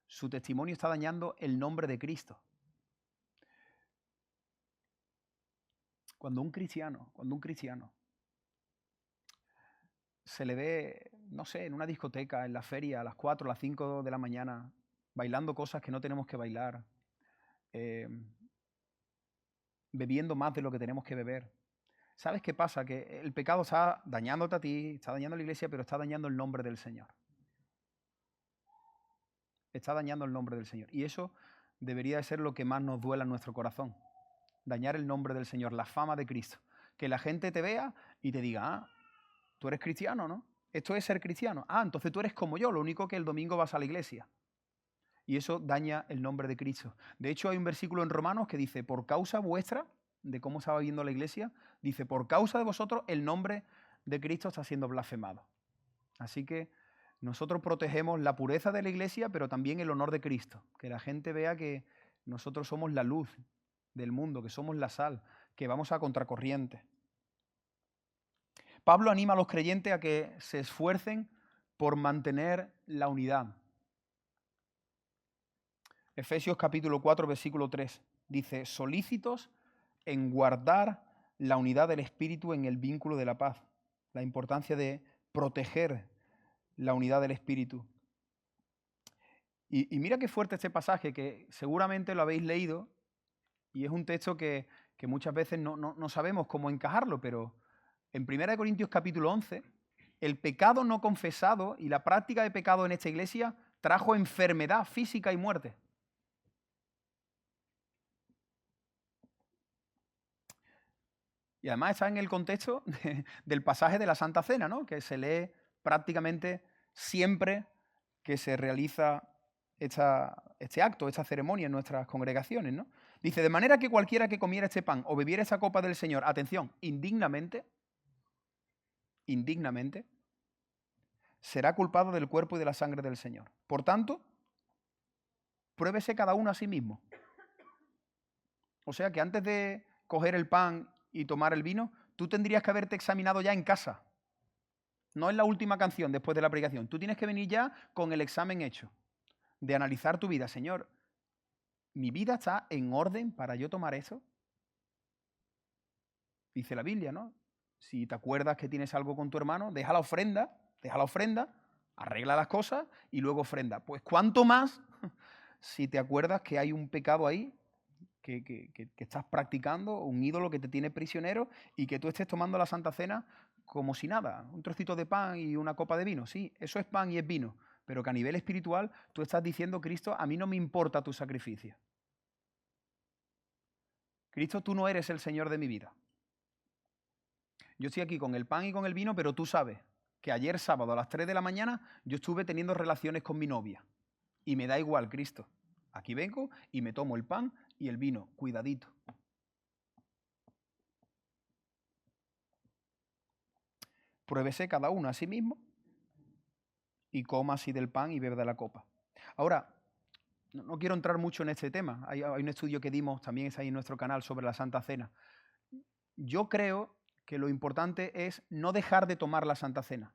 su testimonio está dañando el nombre de Cristo. Cuando un cristiano se le ve, no sé, en una discoteca, en la feria, a las 4, a las 5 de la mañana, bailando cosas que no tenemos que bailar, bebiendo más de lo que tenemos que beber. ¿Sabes qué pasa? Que el pecado está dañándote a ti, está dañando a la iglesia, pero está dañando el nombre del Señor. Está dañando el nombre del Señor. Y eso debería de ser lo que más nos duela en nuestro corazón. Dañar el nombre del Señor, la fama de Cristo. Que la gente te vea y te diga, ah, tú eres cristiano, ¿no? Esto es ser cristiano. Ah, entonces tú eres como yo, lo único que el domingo vas a la iglesia. Y eso daña el nombre de Cristo. De hecho, hay un versículo en Romanos que dice, por causa vuestra, de cómo estaba viviendo la iglesia, dice, por causa de vosotros, el nombre de Cristo está siendo blasfemado. Así que nosotros protegemos la pureza de la iglesia, pero también el honor de Cristo. Que la gente vea que nosotros somos la luz del mundo, que somos la sal, que vamos a contracorriente. Pablo anima a los creyentes a que se esfuercen por mantener la unidad. Efesios capítulo 4, versículo 3, dice, solícitos en guardar la unidad del Espíritu en el vínculo de la paz. La importancia de proteger la unidad del Espíritu. Y mira qué fuerte este pasaje, que seguramente lo habéis leído, y es un texto que muchas veces no sabemos cómo encajarlo, pero en 1 Corintios capítulo 11, el pecado no confesado y la práctica de pecado en esta iglesia trajo enfermedad física y muerte. Y además está en el contexto del pasaje de la Santa Cena, ¿no? Que se lee prácticamente siempre que se realiza este acto, esta ceremonia en nuestras congregaciones, ¿no? Dice, de manera que cualquiera que comiera este pan o bebiera esta copa del Señor, atención, indignamente, será culpado del cuerpo y de la sangre del Señor. Por tanto, pruébese cada uno a sí mismo. O sea que antes de coger el pan y tomar el vino, tú tendrías que haberte examinado ya en casa. No es la última canción después de la predicación. Tú tienes que venir ya con el examen hecho. de analizar tu vida. Señor, ¿mi vida está en orden para yo tomar eso? Dice la Biblia, ¿no? Si te acuerdas que tienes algo con tu hermano, deja la ofrenda, arregla las cosas y luego ofrenda. Pues cuánto más si te acuerdas que hay un pecado ahí que estás practicando, un ídolo que te tiene prisionero y que tú estés tomando la Santa Cena como si nada, un trocito de pan y una copa de vino. Sí, eso es pan y es vino, pero que a nivel espiritual tú estás diciendo, Cristo, a mí no me importa tu sacrificio. Cristo, tú no eres el Señor de mi vida. Yo estoy aquí con el pan y con el vino, pero tú sabes que ayer sábado a las 3 de la mañana yo estuve teniendo relaciones con mi novia. Y me da igual, Cristo. Aquí vengo y me tomo el pan y el vino. Cuidadito. Pruébese cada uno a sí mismo y coma así del pan y bebe de la copa. Ahora, no quiero entrar mucho en este tema. Hay un estudio que dimos, también es ahí en nuestro canal, sobre la Santa Cena. Yo creo que lo importante es no dejar de tomar la Santa Cena.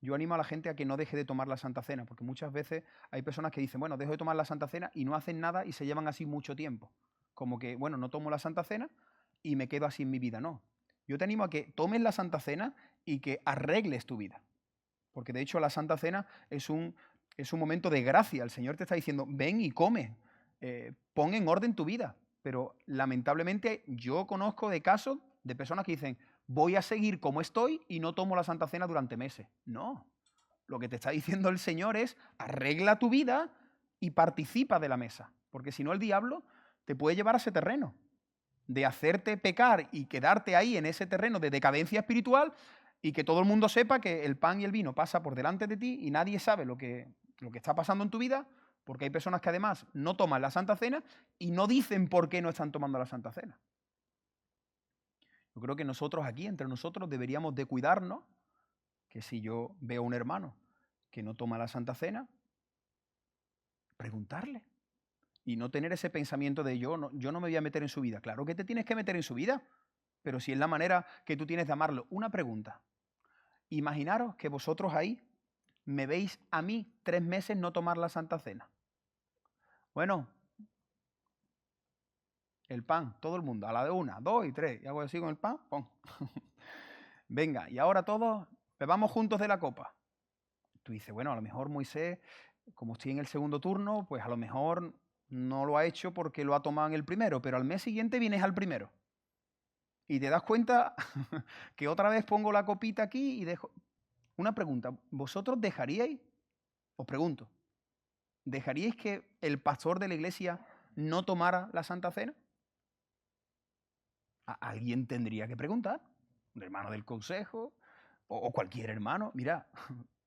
Yo animo a la gente a que no deje de tomar la Santa Cena, porque muchas veces hay personas que dicen, bueno, dejo de tomar la Santa Cena y no hacen nada y se llevan así mucho tiempo. Como que, bueno, no tomo la Santa Cena y me quedo así en mi vida. No. Yo te animo a que tomes la Santa Cena y que arregles tu vida. Porque de hecho la Santa Cena es un momento de gracia. El Señor te está diciendo, ven y come, pon en orden tu vida. Pero lamentablemente yo conozco de casos de personas que dicen, voy a seguir como estoy y no tomo la Santa Cena durante meses. No. Lo que te está diciendo el Señor es, arregla tu vida y participa de la mesa. Porque si no, el diablo te puede llevar a ese terreno de hacerte pecar y quedarte ahí en ese terreno de decadencia espiritual y que todo el mundo sepa que el pan y el vino pasa por delante de ti y nadie sabe lo que está pasando en tu vida, porque hay personas que además no toman la Santa Cena y no dicen por qué no están tomando la Santa Cena. Yo creo que nosotros aquí, entre nosotros, deberíamos de cuidarnos, que si yo veo a un hermano que no toma la Santa Cena, preguntarle. Y no tener ese pensamiento de yo no me voy a meter en su vida. Claro que te tienes que meter en su vida, pero si es la manera que tú tienes de amarlo. Una pregunta. Imaginaros que vosotros ahí me veis a mí 3 meses no tomar la Santa Cena. Bueno, el pan, todo el mundo, a la de 1, 2 y 3. Y hago así con el pan, ¡pum! Venga, y ahora todos bebamos juntos de la copa. Tú dices, bueno, a lo mejor Moisés, como estoy en el segundo turno, pues a lo mejor no lo ha hecho porque lo ha tomado en el primero, pero al mes siguiente vienes al primero. Y te das cuenta que otra vez pongo la copita aquí y dejo... Una pregunta, ¿vosotros dejaríais, os pregunto, dejaríais que el pastor de la iglesia no tomara la Santa Cena? Alguien tendría que preguntar, un hermano del consejo o cualquier hermano. Mira,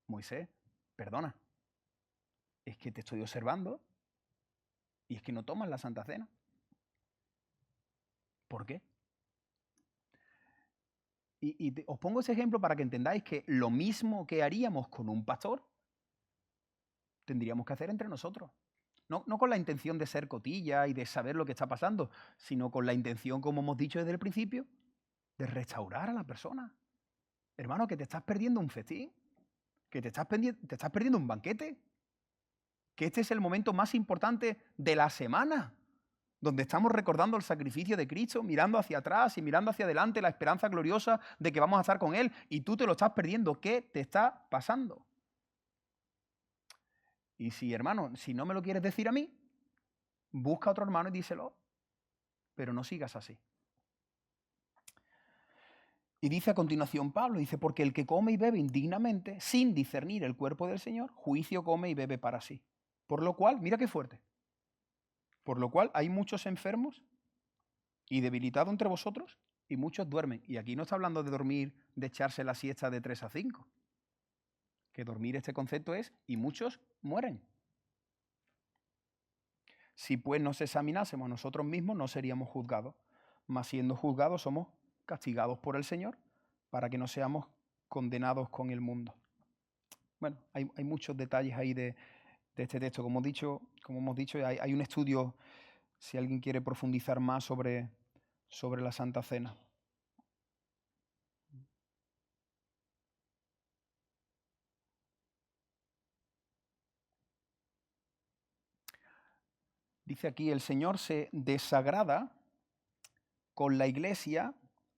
Moisés, perdona, es que te estoy observando y es que no tomas la Santa Cena. ¿Por qué? Os pongo ese ejemplo para que entendáis que lo mismo que haríamos con un pastor, tendríamos que hacer entre nosotros. No con la intención de ser cotilla y de saber lo que está pasando, sino con la intención, como hemos dicho desde el principio, de restaurar a la persona. Hermano, que te estás perdiendo un festín, que te estás perdiendo un banquete, que este es el momento más importante de la semana, donde estamos recordando el sacrificio de Cristo, mirando hacia atrás y mirando hacia adelante la esperanza gloriosa de que vamos a estar con Él, y tú te lo estás perdiendo. ¿Qué te está pasando? Y si, hermano, si no me lo quieres decir a mí, busca a otro hermano y díselo, pero no sigas así. Y dice a continuación Pablo, dice, porque el que come y bebe indignamente, sin discernir el cuerpo del Señor, juicio come y bebe para sí. Por lo cual, mira qué fuerte, por lo cual hay muchos enfermos y debilitados entre vosotros y muchos duermen. Y aquí no está hablando de dormir, de echarse la siesta de 3 a 5. Que dormir, este concepto es, y muchos mueren. Si pues nos examinásemos a nosotros mismos, no seríamos juzgados. Mas siendo juzgados, somos castigados por el Señor para que no seamos condenados con el mundo. Bueno, hay muchos detalles ahí de este texto. Como hemos dicho, hay un estudio, si alguien quiere profundizar más sobre la Santa Cena. Dice aquí, el Señor se desagrada con la iglesia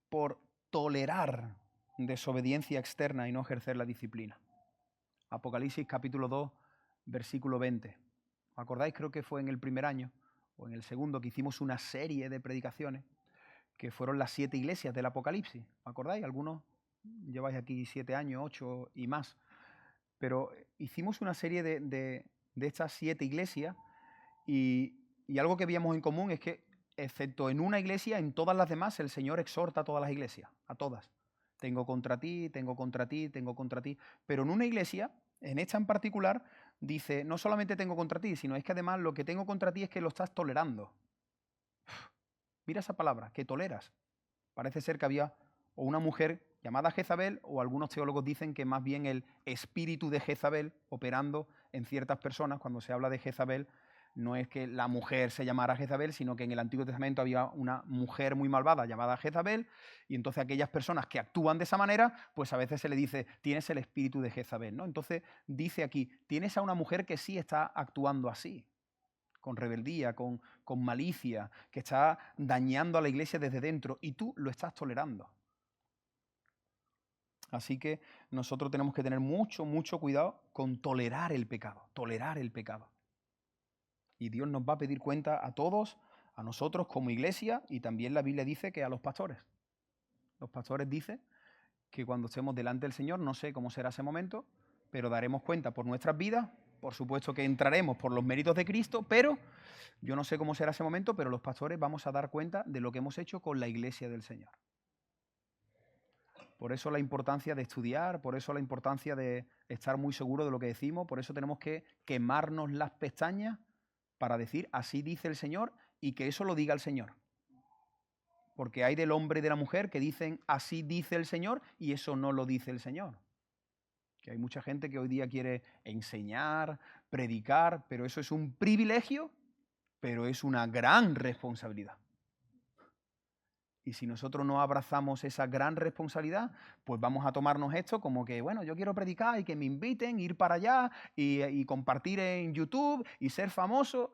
por tolerar desobediencia externa y no ejercer la disciplina. Apocalipsis capítulo 2, versículo 20. ¿Os acordáis? Creo que fue en el primer año o en el segundo que hicimos una serie de predicaciones que fueron las 7 iglesias del Apocalipsis. ¿Os acordáis? Algunos lleváis aquí 7 años, 8 y más. Pero hicimos una serie de estas 7 iglesias y algo que veíamos en común es que, excepto en una iglesia, en todas las demás el Señor exhorta a todas las iglesias, a todas. Tengo contra ti, tengo contra ti, tengo contra ti. Pero en una iglesia, en esta en particular, dice, no solamente tengo contra ti, sino es que además lo que tengo contra ti es que lo estás tolerando. Mira esa palabra, que toleras. Parece ser que había o una mujer llamada Jezabel, o algunos teólogos dicen que más bien el espíritu de Jezabel operando en ciertas personas. Cuando se habla de Jezabel, no es que la mujer se llamara Jezabel, sino que en el Antiguo Testamento había una mujer muy malvada llamada Jezabel, y entonces aquellas personas que actúan de esa manera, pues a veces se le dice, tienes el espíritu de Jezabel, ¿no? Entonces dice aquí, tienes a una mujer que sí está actuando así, con rebeldía, con malicia, que está dañando a la iglesia desde dentro, y tú lo estás tolerando. Así que nosotros tenemos que tener mucho, mucho cuidado con tolerar el pecado, tolerar el pecado. Y Dios nos va a pedir cuenta a todos, a nosotros como iglesia, y también la Biblia dice que a los pastores. Los pastores dicen que cuando estemos delante del Señor, no sé cómo será ese momento, pero daremos cuenta por nuestras vidas. Por supuesto que entraremos por los méritos de Cristo, pero yo no sé cómo será ese momento, pero los pastores vamos a dar cuenta de lo que hemos hecho con la iglesia del Señor. Por eso la importancia de estudiar, por eso la importancia de estar muy seguro de lo que decimos, por eso tenemos que quemarnos las pestañas para decir, así dice el Señor, y que eso lo diga el Señor. Porque hay del hombre y de la mujer que dicen, así dice el Señor, y eso no lo dice el Señor. Que hay mucha gente que hoy día quiere enseñar, predicar, pero eso es un privilegio, pero es una gran responsabilidad. Y si nosotros no abrazamos esa gran responsabilidad, pues vamos a tomarnos esto como que, bueno, yo quiero predicar y que me inviten, ir para allá y compartir en YouTube y ser famoso.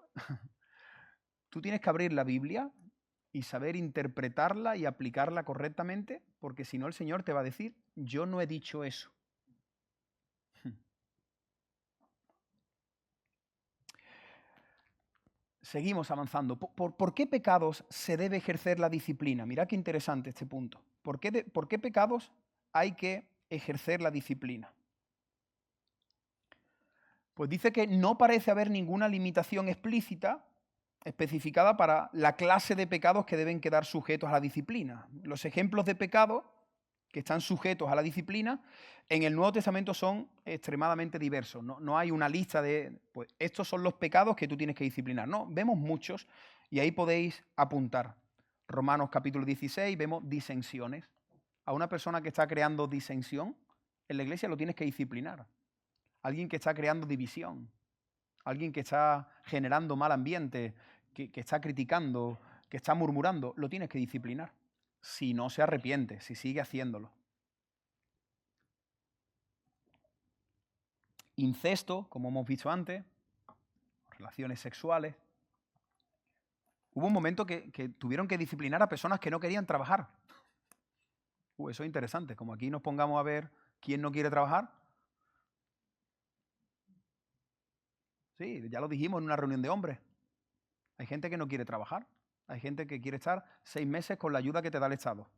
Tú tienes que abrir la Biblia y saber interpretarla y aplicarla correctamente, porque si no el Señor te va a decir, yo no he dicho eso. Seguimos avanzando. ¿Por qué pecados se debe ejercer la disciplina? Mirad qué interesante este punto. ¿Por qué pecados hay que ejercer la disciplina? Pues dice que no parece haber ninguna limitación explícita, especificada para la clase de pecados que deben quedar sujetos a la disciplina. Los ejemplos de pecados que están sujetos a la disciplina en el Nuevo Testamento son extremadamente diversos. No hay una lista de, pues estos son los pecados que tú tienes que disciplinar. No, vemos muchos y ahí podéis apuntar. Romanos capítulo 16, vemos disensiones. A una persona que está creando disensión, en la iglesia lo tienes que disciplinar. Alguien que está creando división. Alguien que está generando mal ambiente, que está criticando, que está murmurando, lo tienes que disciplinar. Si no se arrepiente, si sigue haciéndolo. Incesto, como hemos visto antes, relaciones sexuales. Hubo un momento que tuvieron que disciplinar a personas que no querían trabajar. Eso es interesante, como aquí nos pongamos a ver quién no quiere trabajar. Sí, ya lo dijimos en una reunión de hombres. Hay gente que no quiere trabajar. Hay gente que quiere estar 6 meses con la ayuda que te da el Estado.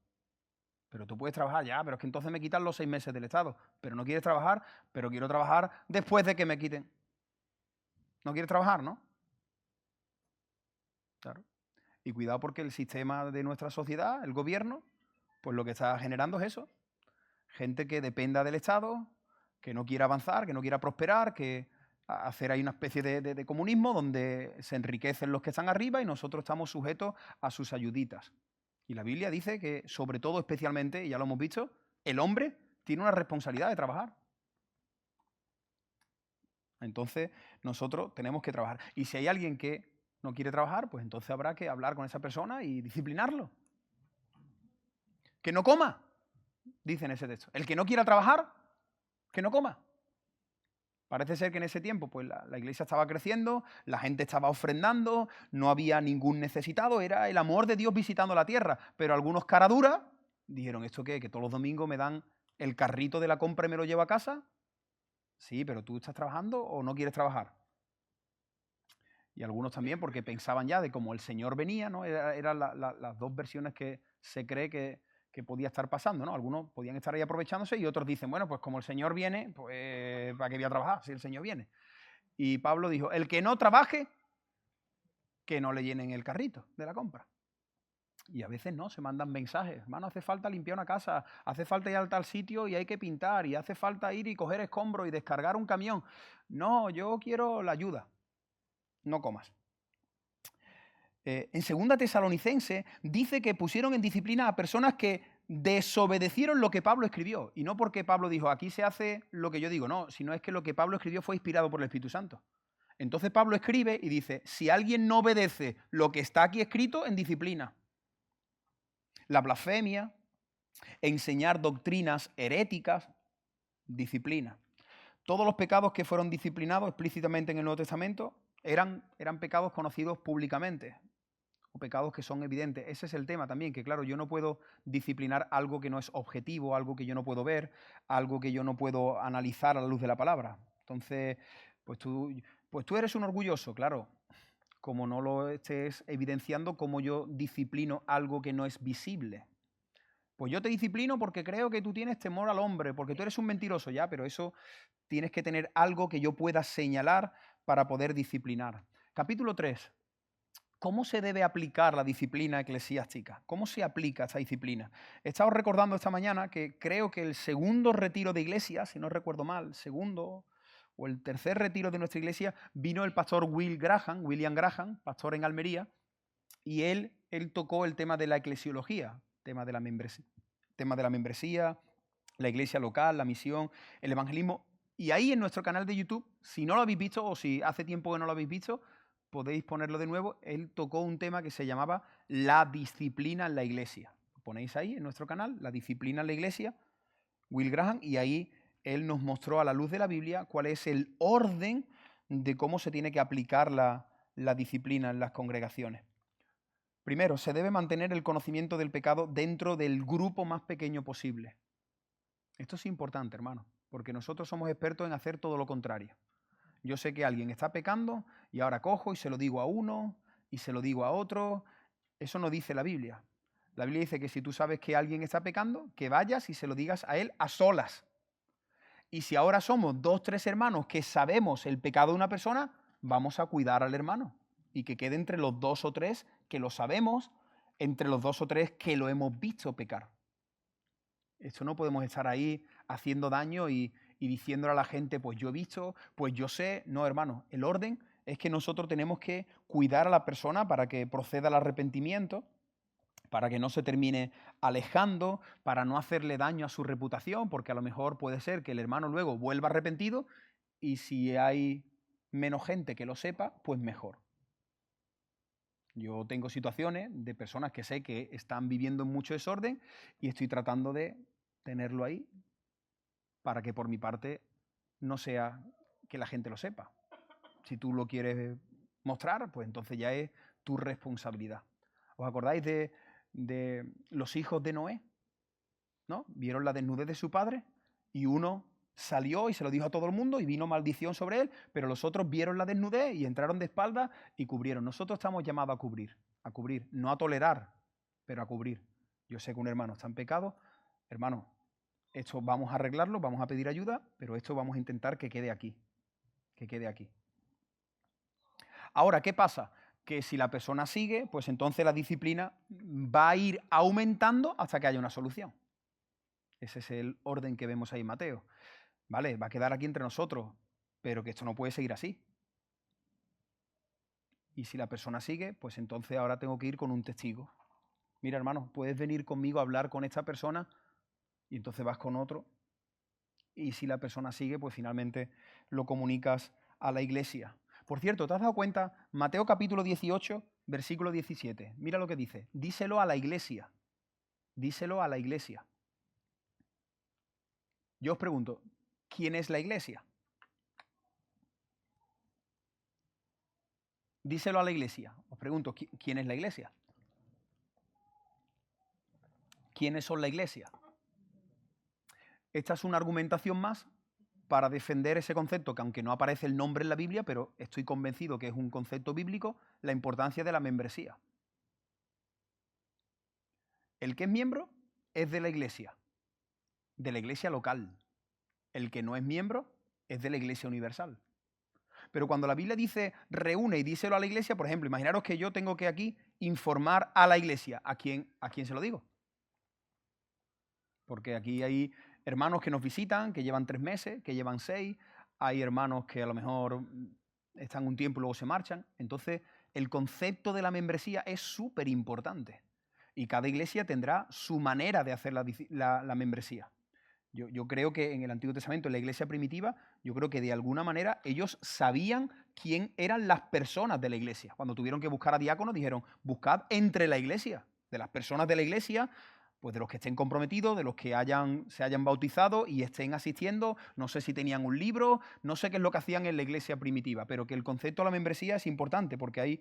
Pero tú puedes trabajar ya, pero es que entonces me quitan los 6 meses del Estado. Pero no quieres trabajar, pero quiero trabajar después de que me quiten. No quieres trabajar, ¿no? Claro. Y cuidado porque el sistema de nuestra sociedad, el gobierno, pues lo que está generando es eso. Gente que dependa del Estado, que no quiera avanzar, que no quiera prosperar, que hacer ahí una especie de comunismo donde se enriquecen los que están arriba y nosotros estamos sujetos a sus ayuditas. Y la Biblia dice que, sobre todo, especialmente, y ya lo hemos visto, el hombre tiene una responsabilidad de trabajar. Entonces, nosotros tenemos que trabajar. Y si hay alguien que no quiere trabajar, pues entonces habrá que hablar con esa persona y disciplinarlo. Que no coma, dice en ese texto. El que no quiera trabajar, que no coma. Parece ser que en ese tiempo pues, la iglesia estaba creciendo, la gente estaba ofrendando, no había ningún necesitado, era el amor de Dios visitando la tierra. Pero algunos caraduras dijeron, ¿esto qué? ¿Que todos los domingos me dan el carrito de la compra y me lo llevo a casa? Sí, pero ¿tú estás trabajando o no quieres trabajar? Y algunos también porque pensaban ya de cómo el Señor venía, ¿no? Eran las dos versiones que se cree que podía estar pasando, ¿no? Algunos podían estar ahí aprovechándose y otros dicen, bueno, pues como el Señor viene, pues ¿para qué voy a trabajar si el Señor viene? Y Pablo dijo, el que no trabaje, que no le llenen el carrito de la compra. Y a veces no, se mandan mensajes, hermano, hace falta limpiar una casa, hace falta ir al tal sitio y hay que pintar, y hace falta ir y coger escombros y descargar un camión. No, yo quiero la ayuda, no comas. En 2 Tesalonicense dice que pusieron en disciplina a personas que desobedecieron lo que Pablo escribió. Y no porque Pablo dijo, aquí se hace lo que yo digo, no, sino es que lo que Pablo escribió fue inspirado por el Espíritu Santo. Entonces Pablo escribe y dice, si alguien no obedece lo que está aquí escrito, en disciplina. La blasfemia, enseñar doctrinas heréticas, disciplina. Todos los pecados que fueron disciplinados explícitamente en el Nuevo Testamento eran pecados conocidos públicamente, o pecados que son evidentes. Ese es el tema también, que claro, yo no puedo disciplinar algo que no es objetivo, algo que yo no puedo ver, algo que yo no puedo analizar a la luz de la palabra. Entonces, pues tú eres un orgulloso, claro, como no lo estés evidenciando, como yo disciplino algo que no es visible. Pues yo te disciplino porque creo que tú tienes temor al hombre, porque tú eres un mentiroso ya, pero eso tienes que tener algo que yo pueda señalar para poder disciplinar. Capítulo 3. ¿Cómo se debe aplicar la disciplina eclesiástica? ¿Cómo se aplica esta disciplina? He estado recordando esta mañana que creo que el segundo retiro de iglesia, si no recuerdo mal, el segundo o el tercer retiro de nuestra iglesia, vino el pastor William Graham, pastor en Almería, y él tocó el tema de la eclesiología, tema de la membresía, la iglesia local, la misión, el evangelismo. Y ahí en nuestro canal de YouTube, si no lo habéis visto o si hace tiempo que no lo habéis visto, podéis ponerlo de nuevo. Él tocó un tema que se llamaba la disciplina en la iglesia. Lo ponéis ahí en nuestro canal, la disciplina en la iglesia, Will Graham, y ahí él nos mostró a la luz de la Biblia cuál es el orden de cómo se tiene que aplicar la disciplina en las congregaciones. Primero, se debe mantener el conocimiento del pecado dentro del grupo más pequeño posible. Esto es importante, hermano, porque nosotros somos expertos en hacer todo lo contrario. Yo sé que alguien está pecando y ahora cojo y se lo digo a uno y se lo digo a otro. Eso no dice la Biblia. La Biblia dice que si tú sabes que alguien está pecando, que vayas y se lo digas a él a solas. Y si ahora somos 2, 3 hermanos que sabemos el pecado de una persona, vamos a cuidar al hermano. Y que quede entre los 2 o 3 que lo sabemos, entre los 2 o 3 que lo hemos visto pecar. Esto no podemos estar ahí haciendo daño y diciéndole a la gente, pues yo he visto, pues yo sé. No, hermano, el orden es que nosotros tenemos que cuidar a la persona para que proceda al arrepentimiento, para que no se termine alejando, para no hacerle daño a su reputación, porque a lo mejor puede ser que el hermano luego vuelva arrepentido y si hay menos gente que lo sepa, pues mejor. Yo tengo situaciones de personas que sé que están viviendo en mucho desorden y estoy tratando de tenerlo ahí para que por mi parte no sea que la gente lo sepa. Si tú lo quieres mostrar, pues entonces ya es tu responsabilidad. ¿Os acordáis de los hijos de Noé? ¿No? Vieron la desnudez de su padre y uno salió y se lo dijo a todo el mundo y vino maldición sobre él, pero los otros vieron la desnudez y entraron de espaldas y cubrieron. Nosotros estamos llamados a cubrir, no a tolerar, pero a cubrir. Yo sé que un hermano está en pecado, hermano, esto vamos a arreglarlo, vamos a pedir ayuda, pero esto vamos a intentar que quede aquí, que quede aquí. Ahora, ¿qué pasa? Que si la persona sigue, pues entonces la disciplina va a ir aumentando hasta que haya una solución. Ese es el orden que vemos ahí en Mateo. Vale, va a quedar aquí entre nosotros, pero que esto no puede seguir así. Y si la persona sigue, pues entonces ahora tengo que ir con un testigo. Mira, hermano, puedes venir conmigo a hablar con esta persona y entonces vas con otro. Y si la persona sigue, pues finalmente lo comunicas a la iglesia. Por cierto, ¿te has dado cuenta? Mateo capítulo 18, versículo 17. Mira lo que dice. Díselo a la iglesia. Díselo a la iglesia. Yo os pregunto, ¿quién es la iglesia? díselo a la iglesia. Os pregunto, ¿quién es la iglesia? ¿Quiénes son la iglesia? Esta es una argumentación más para defender ese concepto, que aunque no aparece el nombre en la Biblia, pero estoy convencido que es un concepto bíblico, la importancia de la membresía. El que es miembro es de la iglesia local. El que no es miembro es de la iglesia universal. Pero cuando la Biblia dice reúne y díselo a la iglesia, por ejemplo, imaginaros que yo tengo que aquí informar a la iglesia. ¿A quién se lo digo? Porque aquí hay hermanos que nos visitan, que llevan 3 meses, que llevan 6. Hay hermanos que a lo mejor están un tiempo y luego se marchan. Entonces, el concepto de la membresía es súper importante. Y cada iglesia tendrá su manera de hacer la membresía. Yo creo que en el Antiguo Testamento, en la iglesia primitiva, yo creo que de alguna manera ellos sabían quién eran las personas de la iglesia. Cuando tuvieron que buscar a diáconos, dijeron, buscad entre la iglesia, de las personas de la iglesia, pues de los que estén comprometidos, de los que se hayan bautizado y estén asistiendo. No sé si tenían un libro, no sé qué es lo que hacían en la iglesia primitiva, pero que el concepto de la membresía es importante porque hay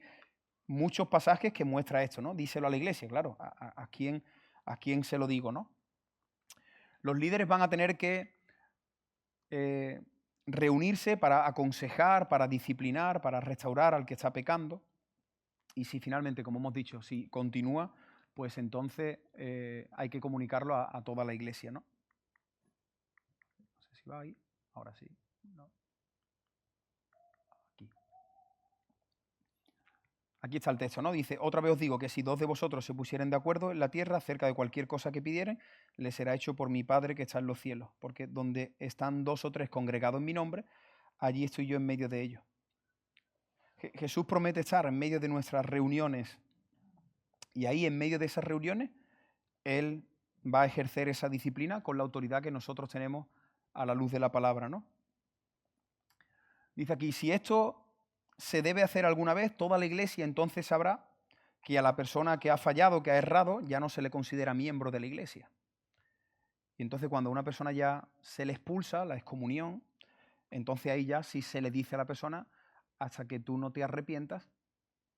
muchos pasajes que muestra esto, ¿no? Díselo a la iglesia, claro, ¿a quién se lo digo, no? Los líderes van a tener que reunirse para aconsejar, para disciplinar, para restaurar al que está pecando. Y si finalmente, como hemos dicho, si continúa, pues entonces hay que comunicarlo a toda la iglesia, ¿no? No sé si va ahí. Ahora sí. No. Aquí está el texto, ¿no? Dice, otra vez os digo que si 2 de vosotros se pusieren de acuerdo en la tierra acerca de cualquier cosa que pidieren, les será hecho por mi Padre que está en los cielos. Porque donde están 2 o 3 congregados en mi nombre, allí estoy yo en medio de ellos. Jesús promete estar en medio de nuestras reuniones y ahí en medio de esas reuniones Él va a ejercer esa disciplina con la autoridad que nosotros tenemos a la luz de la palabra, ¿no? Dice aquí, si esto se debe hacer alguna vez, toda la iglesia entonces sabrá que a la persona que ha fallado, que ha errado, ya no se le considera miembro de la iglesia. Y entonces cuando a una persona ya se le expulsa, la excomunión, entonces ahí ya sí se le dice a la persona, hasta que tú no te arrepientas,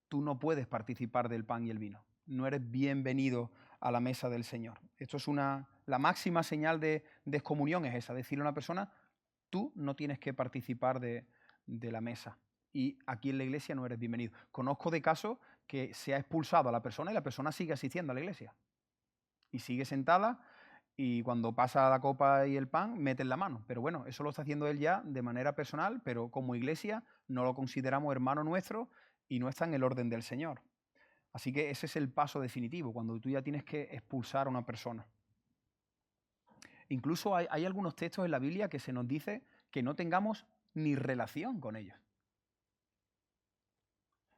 tú no puedes participar del pan y el vino. No eres bienvenido a la mesa del Señor. Esto es la máxima señal de excomunión es esa, decirle a una persona, tú no tienes que participar de la mesa. Y aquí en la iglesia no eres bienvenido. Conozco de casos que se ha expulsado a la persona y la persona sigue asistiendo a la iglesia. Y sigue sentada y cuando pasa la copa y el pan, mete en la mano. Pero bueno, eso lo está haciendo él ya de manera personal, pero como iglesia no lo consideramos hermano nuestro y no está en el orden del Señor. Así que ese es el paso definitivo, cuando tú ya tienes que expulsar a una persona. Incluso hay algunos textos en la Biblia que se nos dice que no tengamos ni relación con ellos.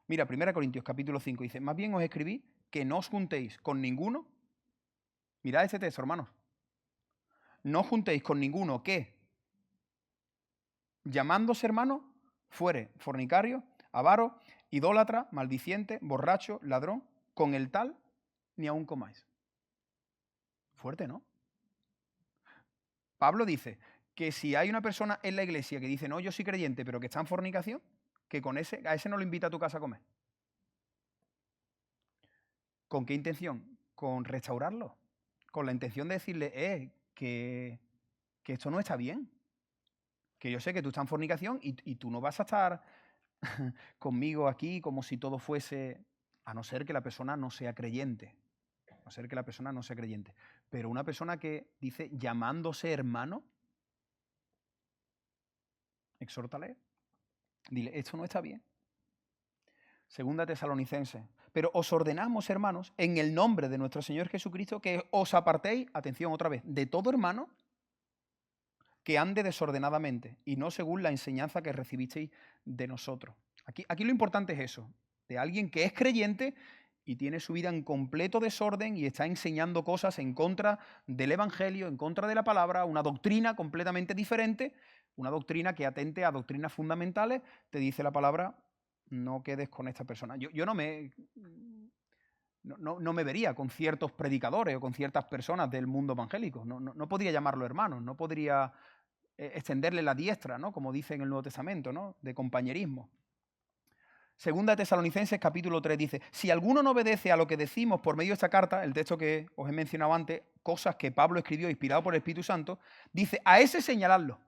Mira, 1 Corintios capítulo 5 dice, más bien os escribí que no os juntéis con ninguno. Mirad este texto, hermanos. No os juntéis con ninguno que, llamándose hermano, fuere fornicario, avaro, idólatra, maldiciente, borracho, ladrón, con el tal ni aun comáis. Fuerte, ¿no? Pablo dice que si hay una persona en la iglesia que dice, no, yo soy creyente, pero que está en fornicación, que a ese no lo invita a tu casa a comer. ¿Con qué intención? Con restaurarlo. Con la intención de decirle, que esto no está bien. Que yo sé que tú estás en fornicación y tú no vas a estar conmigo aquí como si todo fuese, a no ser que la persona no sea creyente. A no ser que la persona no sea creyente. Pero una persona que dice, llamándose hermano, exhórtale, dile, esto no está bien. Segunda Tesalonicenses. Pero os ordenamos, hermanos, en el nombre de nuestro Señor Jesucristo, que os apartéis, atención otra vez, de todo hermano que ande desordenadamente y no según la enseñanza que recibisteis de nosotros. Aquí lo importante es eso, de alguien que es creyente y tiene su vida en completo desorden y está enseñando cosas en contra del Evangelio, en contra de la palabra, una doctrina completamente diferente, una doctrina que atente a doctrinas fundamentales, te dice la palabra, no quedes con esta persona. Yo no me vería con ciertos predicadores o con ciertas personas del mundo evangélico. No podría llamarlo hermano, no podría extenderle la diestra, ¿no? Como dice en el Nuevo Testamento, ¿no? De compañerismo. Segunda de Tesalonicenses, capítulo 3, dice, si alguno no obedece a lo que decimos por medio de esta carta, el texto que os he mencionado antes, cosas que Pablo escribió inspirado por el Espíritu Santo, dice, a ese señaladlo.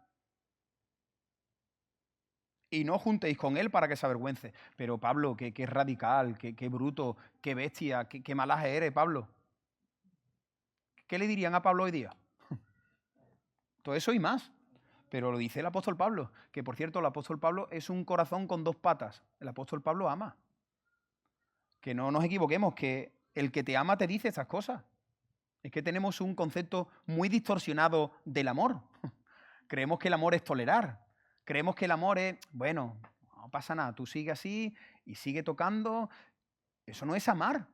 Y no juntéis con él para que se avergüence. Pero Pablo, qué radical, qué bruto, qué bestia, qué malaje eres, Pablo. ¿Qué le dirían a Pablo hoy día? Todo eso y más. Pero lo dice el apóstol Pablo, que por cierto el apóstol Pablo es un corazón con dos patas. El apóstol Pablo ama. Que no nos equivoquemos, que el que te ama te dice estas cosas. Es que tenemos un concepto muy distorsionado del amor. Creemos que el amor es tolerar. Creemos que el amor es, bueno, no pasa nada, tú sigue así y sigue tocando. Eso no es amar.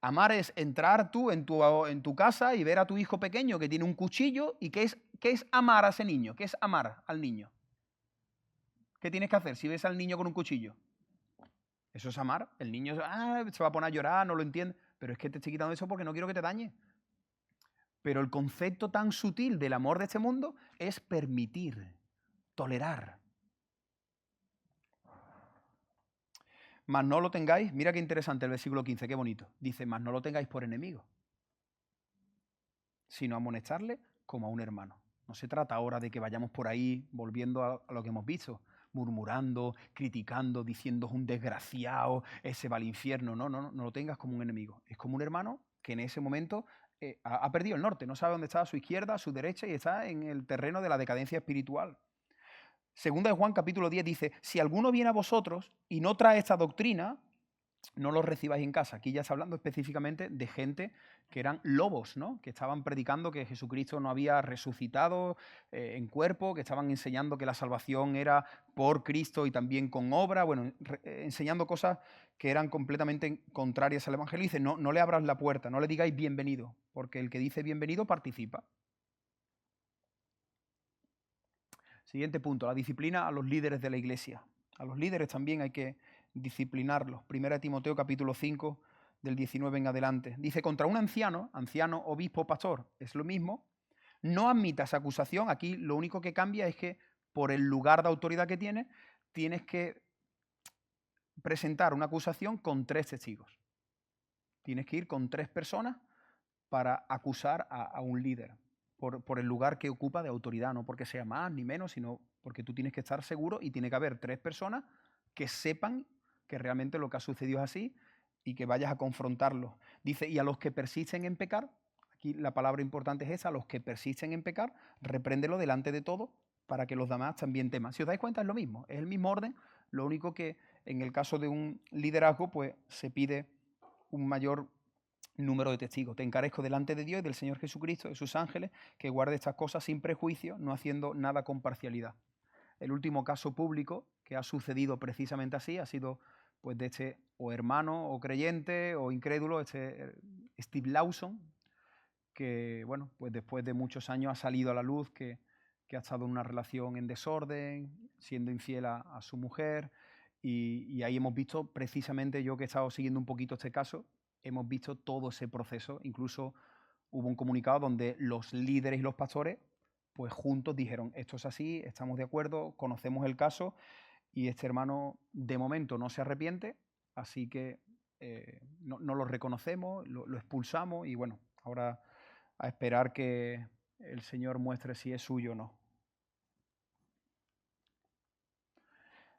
Amar es entrar tú en tu casa y ver a tu hijo pequeño que tiene un cuchillo y qué es amar a ese niño, qué es amar al niño. ¿Qué tienes que hacer si ves al niño con un cuchillo? Eso es amar. El niño se va a poner a llorar, no lo entiende, pero es que te estoy quitando eso porque no quiero que te dañe. Pero el concepto tan sutil del amor de este mundo es permitir, tolerar. Mas no lo tengáis, mira qué interesante el versículo 15, qué bonito. Dice, mas no lo tengáis por enemigo, sino amonestarle como a un hermano. No se trata ahora de que vayamos por ahí volviendo a lo que hemos visto, murmurando, criticando, diciendo es un desgraciado, ese va al infierno. No lo tengas como un enemigo. Es como un hermano que en ese momento ha perdido el norte, no sabe dónde está a su izquierda, a su derecha y está en el terreno de la decadencia espiritual. Segunda de Juan capítulo 10 dice, si alguno viene a vosotros y no trae esta doctrina, no lo recibáis en casa. Aquí ya está hablando específicamente de gente que eran lobos, ¿no? Que estaban predicando que Jesucristo no había resucitado en cuerpo, que estaban enseñando que la salvación era por Cristo y también con obra, bueno, enseñando cosas que eran completamente contrarias al Evangelio. Y dice, no le abras la puerta, no le digáis bienvenido, porque el que dice bienvenido participa. Siguiente punto, la disciplina a los líderes de la iglesia. A los líderes también hay que disciplinarlos. Primera Timoteo capítulo 5, del 19 en adelante. Dice, contra un anciano, obispo, pastor, es lo mismo, no admitas acusación. Aquí lo único que cambia es que por el lugar de autoridad que tienes, tienes que presentar una acusación con 3 testigos. Tienes que ir con 3 personas para acusar a un líder. Por el lugar que ocupa de autoridad, no porque sea más ni menos, sino porque tú tienes que estar seguro y tiene que haber 3 personas que sepan que realmente lo que ha sucedido es así y que vayas a confrontarlos. Dice, y a los que persisten en pecar, aquí la palabra importante es esa, a los que persisten en pecar, repréndelo delante de todos para que los demás también teman. Si os dais cuenta es lo mismo, es el mismo orden, lo único que en el caso de un liderazgo pues se pide un mayor número de testigos. Te encarezco delante de Dios y del Señor Jesucristo, de sus ángeles, que guarde estas cosas sin prejuicio, no haciendo nada con parcialidad. El último caso público que ha sucedido precisamente así ha sido pues de este o hermano o creyente o incrédulo, Steve Lawson, que bueno, pues después de muchos años ha salido a la luz que ha estado en una relación en desorden, siendo infiel a su mujer, y ahí hemos visto precisamente, yo que he estado siguiendo un poquito este caso, hemos visto todo ese proceso. Incluso hubo un comunicado donde los líderes y los pastores, pues juntos dijeron, esto es así, estamos de acuerdo, conocemos el caso y este hermano de momento no se arrepiente, así que no lo reconocemos, lo expulsamos y bueno, ahora a esperar que el Señor muestre si es suyo o no.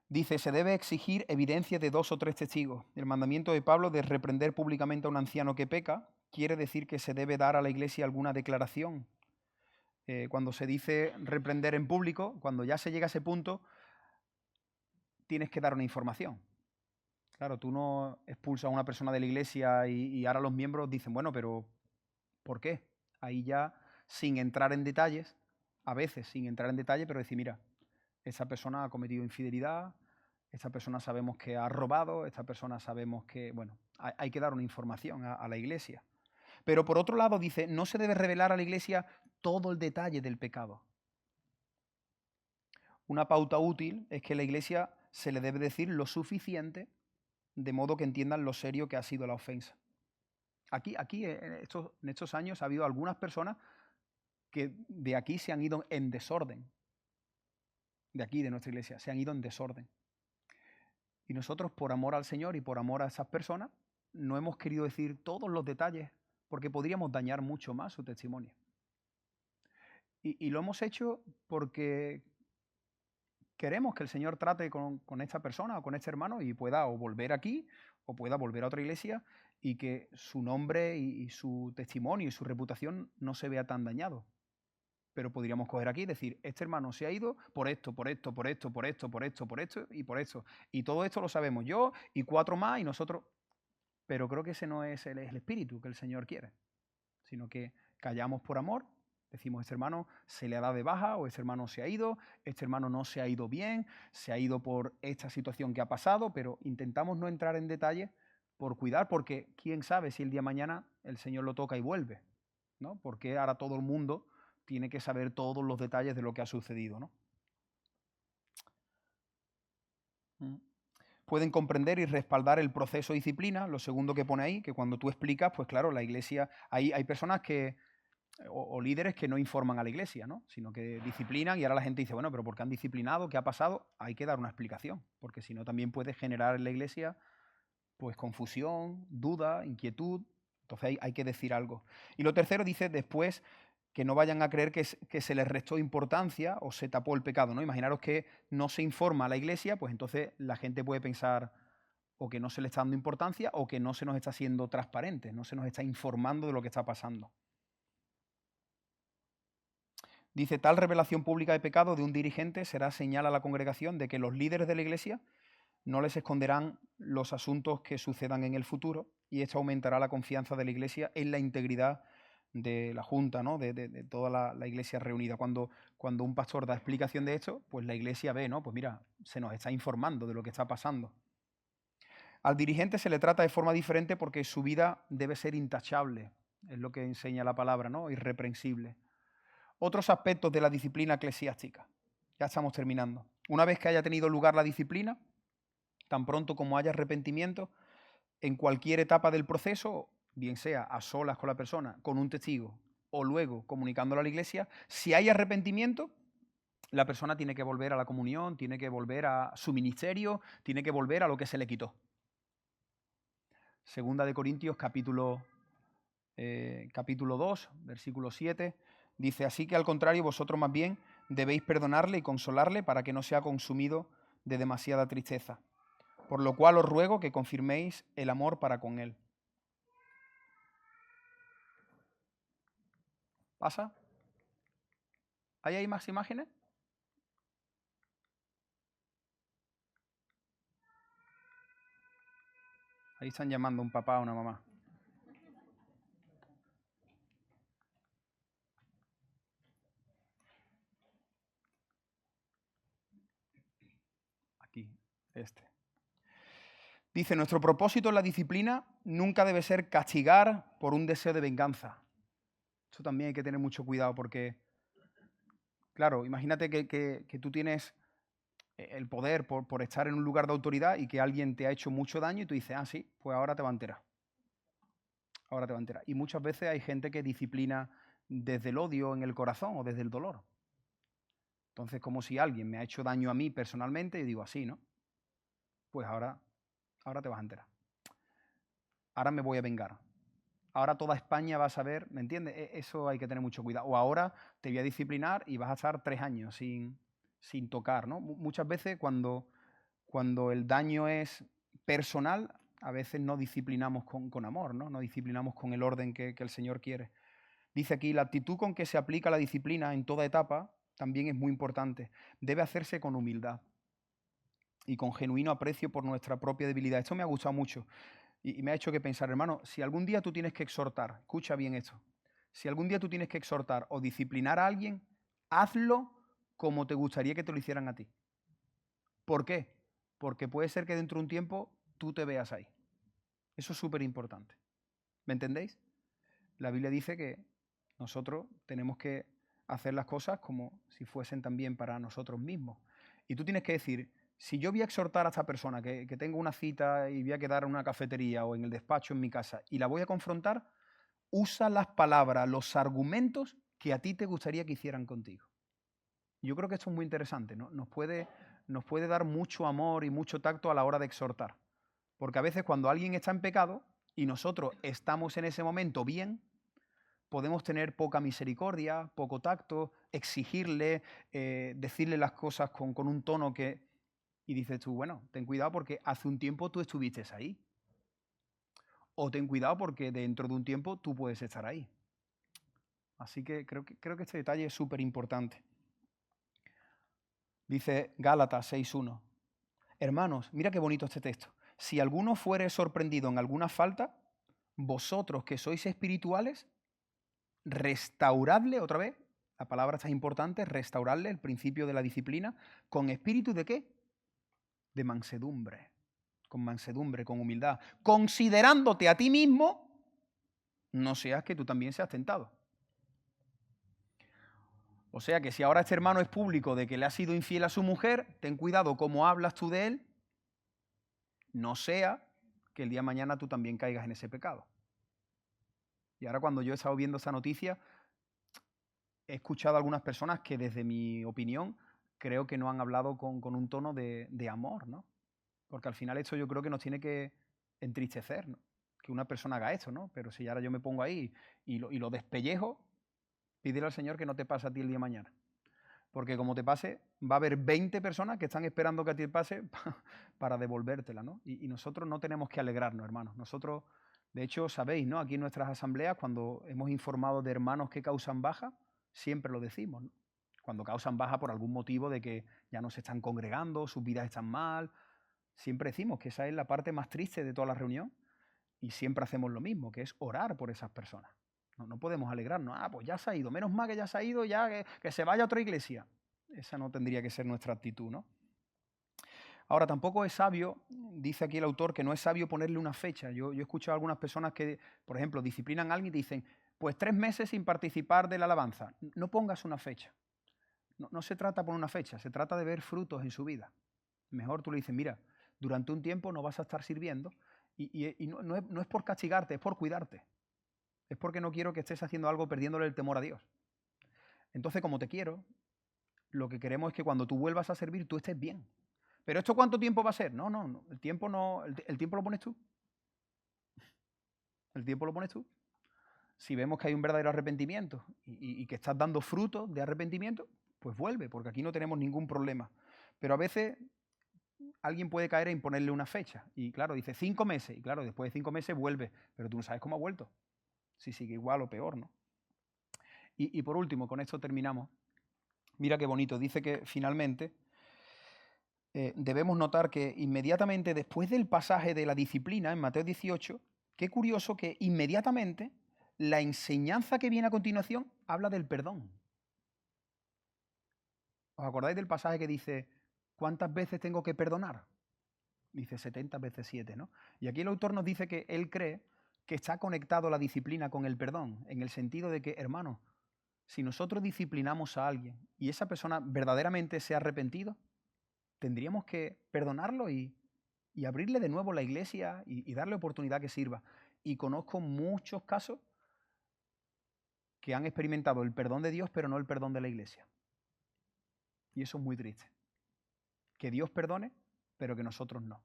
Dice, se debe exigir evidencia de 2 o 3 testigos. El mandamiento de Pablo de reprender públicamente a un anciano que peca quiere decir que se debe dar a la iglesia alguna declaración. Cuando se dice reprender en público, cuando ya se llega a ese punto, tienes que dar una información. Claro, tú no expulsas a una persona de la iglesia y ahora los miembros dicen, bueno, pero ¿por qué? Ahí ya, sin entrar en detalles, a veces sin entrar en detalle, pero decir, mira, esa persona ha cometido infidelidad, esta persona sabemos que ha robado, esta persona sabemos que, bueno, hay que dar una información a la iglesia. Pero por otro lado dice, no se debe revelar a la iglesia todo el detalle del pecado. Una pauta útil es que a la iglesia se le debe decir lo suficiente de modo que entiendan lo serio que ha sido la ofensa. Aquí en estos años ha habido algunas personas que de aquí se han ido en desorden. De aquí, de nuestra iglesia, se han ido en desorden. Y nosotros, por amor al Señor y por amor a esas personas, no hemos querido decir todos los detalles porque podríamos dañar mucho más su testimonio. Y lo hemos hecho porque queremos que el Señor trate con esta persona o con este hermano y pueda o volver aquí o pueda volver a otra iglesia y que su nombre y su testimonio y su reputación no se vea tan dañado. Pero podríamos coger aquí y decir, este hermano se ha ido por esto, por esto, por esto, por esto, por esto, por esto y por esto. Y todo esto lo sabemos yo y 4 más y nosotros. Pero creo que ese no es el espíritu que el Señor quiere, sino que callamos por amor. Decimos, este hermano se le ha dado de baja o este hermano se ha ido, este hermano no se ha ido bien, se ha ido por esta situación que ha pasado, pero intentamos no entrar en detalle por cuidar, porque quién sabe si el día de mañana el Señor lo toca y vuelve, ¿no? Porque ahora todo el mundo tiene que saber todos los detalles de lo que ha sucedido, ¿no? Pueden comprender y respaldar el proceso de disciplina, lo segundo que pone ahí, que cuando tú explicas, pues claro, la iglesia, hay personas que o líderes que no informan a la iglesia, ¿no? Sino que disciplinan y ahora la gente dice, bueno, pero ¿por qué han disciplinado? ¿Qué ha pasado? Hay que dar una explicación, porque si no también puede generar en la iglesia pues confusión, duda, inquietud. Entonces hay que decir algo. Y lo tercero dice después que no vayan a creer que se les restó importancia o se tapó el pecado, ¿no? Imaginaros que no se informa a la iglesia, pues entonces la gente puede pensar o que no se le está dando importancia o que no se nos está haciendo transparente, no se nos está informando de lo que está pasando. Dice, tal revelación pública de pecado de un dirigente será señal a la congregación de que los líderes de la iglesia no les esconderán los asuntos que sucedan en el futuro y esto aumentará la confianza de la iglesia en la integridad de la junta, ¿no? de toda la iglesia reunida. Cuando un pastor da explicación de esto, pues la iglesia ve, ¿no? Pues mira, se nos está informando de lo que está pasando. Al dirigente se le trata de forma diferente porque su vida debe ser intachable, es lo que enseña la palabra, ¿no? Irreprensible. Otros aspectos de la disciplina eclesiástica. Ya estamos terminando. Una vez que haya tenido lugar la disciplina, tan pronto como haya arrepentimiento, en cualquier etapa del proceso, bien sea a solas con la persona, con un testigo o luego comunicándolo a la iglesia, si hay arrepentimiento, la persona tiene que volver a la comunión, tiene que volver a su ministerio, tiene que volver a lo que se le quitó. Segunda de Corintios, capítulo 2, versículo 7, dice, así que al contrario, vosotros más bien debéis perdonarle y consolarle para que no sea consumido de demasiada tristeza. Por lo cual os ruego que confirméis el amor para con él. ¿Pasa? ¿Hay más imágenes? Ahí están llamando a un papá o una mamá. Aquí, este. Dice, nuestro propósito en la disciplina nunca debe ser castigar por un deseo de venganza. Esto también hay que tener mucho cuidado porque, claro, imagínate que tú tienes el poder por estar en un lugar de autoridad y que alguien te ha hecho mucho daño y tú dices, ah, sí, pues ahora te va a enterar. Ahora te va a enterar. Y muchas veces hay gente que disciplina desde el odio en el corazón o desde el dolor. Entonces, como si alguien me ha hecho daño a mí personalmente y digo así, ¿no? Pues ahora te vas a enterar. Ahora me voy a vengar. Ahora toda España va a saber, ¿me entiendes? Eso hay que tener mucho cuidado. O ahora te voy a disciplinar y vas a estar 3 años sin tocar, ¿no? Muchas veces cuando el daño es personal, a veces no disciplinamos con amor, ¿no? No disciplinamos con el orden que el Señor quiere. Dice aquí, la actitud con que se aplica la disciplina en toda etapa también es muy importante. Debe hacerse con humildad y con genuino aprecio por nuestra propia debilidad. Esto me ha gustado mucho y me ha hecho que pensar, hermano, si algún día tú tienes que exhortar, escucha bien esto, si algún día tú tienes que exhortar o disciplinar a alguien, hazlo como te gustaría que te lo hicieran a ti. ¿Por qué? Porque puede ser que dentro de un tiempo tú te veas ahí. Eso es súper importante. ¿Me entendéis? La Biblia dice que nosotros tenemos que hacer las cosas como si fuesen también para nosotros mismos. Y tú tienes que decir, si yo voy a exhortar a esta persona que tengo una cita y voy a quedar en una cafetería o en el despacho en mi casa y la voy a confrontar, usa las palabras, los argumentos que a ti te gustaría que hicieran contigo. Yo creo que esto es muy interesante, ¿no? Nos puede nos puede dar mucho amor y mucho tacto a la hora de exhortar. Porque a veces cuando alguien está en pecado y nosotros estamos en ese momento bien, podemos tener poca misericordia, poco tacto, exigirle, decirle las cosas con un tono que... Y dices tú, bueno, ten cuidado porque hace un tiempo tú estuviste ahí. O ten cuidado porque dentro de un tiempo tú puedes estar ahí. Así que creo que este detalle es súper importante. Dice Gálatas 6.1. Hermanos, mira qué bonito este texto. Si alguno fuere sorprendido en alguna falta, vosotros que sois espirituales, restauradle, otra vez, la palabra está importante, restauradle, el principio de la disciplina, con espíritu de ¿qué? De mansedumbre, con humildad, considerándote a ti mismo, no seas que tú también seas tentado. O sea que si ahora este hermano es público de que le ha sido infiel a su mujer, ten cuidado cómo hablas tú de él, no sea que el día de mañana tú también caigas en ese pecado. Y ahora cuando yo he estado viendo esta noticia, he escuchado a algunas personas que desde mi opinión creo que no han hablado con un tono de amor, ¿no? Porque al final esto yo creo que nos tiene que entristecer, ¿no? Que una persona haga esto, ¿no? Pero si ahora yo me pongo ahí y lo despellejo, pídele al Señor que no te pase a ti el día de mañana. Porque como te pase, va a haber 20 personas que están esperando que a ti te pase para devolvértela, ¿no? Y nosotros no tenemos que alegrarnos, hermanos. Nosotros, de hecho, sabéis, ¿no? Aquí en nuestras asambleas, cuando hemos informado de hermanos que causan baja, siempre lo decimos, ¿no? Cuando causan baja por algún motivo de que ya no se están congregando, sus vidas están mal, siempre decimos que esa es la parte más triste de toda la reunión y siempre hacemos lo mismo, que es orar por esas personas. No podemos alegrarnos. Pues ya se ha ido. Menos mal que ya se ha ido, ya que se vaya a otra iglesia. Esa no tendría que ser nuestra actitud, ¿no? Ahora, tampoco es sabio, dice aquí el autor, que no es sabio ponerle una fecha. Yo he escuchado a algunas personas que, por ejemplo, disciplinan a alguien y dicen, pues 3 meses sin participar de la alabanza. No pongas una fecha. No se trata de poner una fecha, se trata de ver frutos en su vida. Mejor tú le dices, mira, durante un tiempo no vas a estar sirviendo y no es por castigarte, es por cuidarte. Es porque no quiero que estés haciendo algo perdiéndole el temor a Dios. Entonces, como te quiero, lo que queremos es que cuando tú vuelvas a servir, tú estés bien. ¿Pero esto cuánto tiempo va a ser? No. El tiempo lo pones tú. El tiempo lo pones tú. Si vemos que hay un verdadero arrepentimiento y que estás dando fruto de arrepentimiento, pues vuelve, porque aquí no tenemos ningún problema. Pero a veces alguien puede caer en ponerle una fecha. Y claro, dice 5 meses. Y claro, después de 5 meses vuelve. Pero tú no sabes cómo ha vuelto. Si sigue igual o peor, ¿no? Y por último, con esto terminamos. Mira qué bonito. Dice que finalmente debemos notar que inmediatamente después del pasaje de la disciplina en Mateo 18, qué curioso que inmediatamente la enseñanza que viene a continuación habla del perdón. ¿Os acordáis del pasaje que dice, ¿cuántas veces tengo que perdonar? Dice 70 veces 7, ¿no? Y aquí el autor nos dice que él cree que está conectado la disciplina con el perdón, en el sentido de que, hermano, si nosotros disciplinamos a alguien y esa persona verdaderamente se ha arrepentido, tendríamos que perdonarlo y abrirle de nuevo la iglesia y darle oportunidad que sirva. Y conozco muchos casos que han experimentado el perdón de Dios, pero no el perdón de la iglesia. Y eso es muy triste. Que Dios perdone, pero que nosotros no.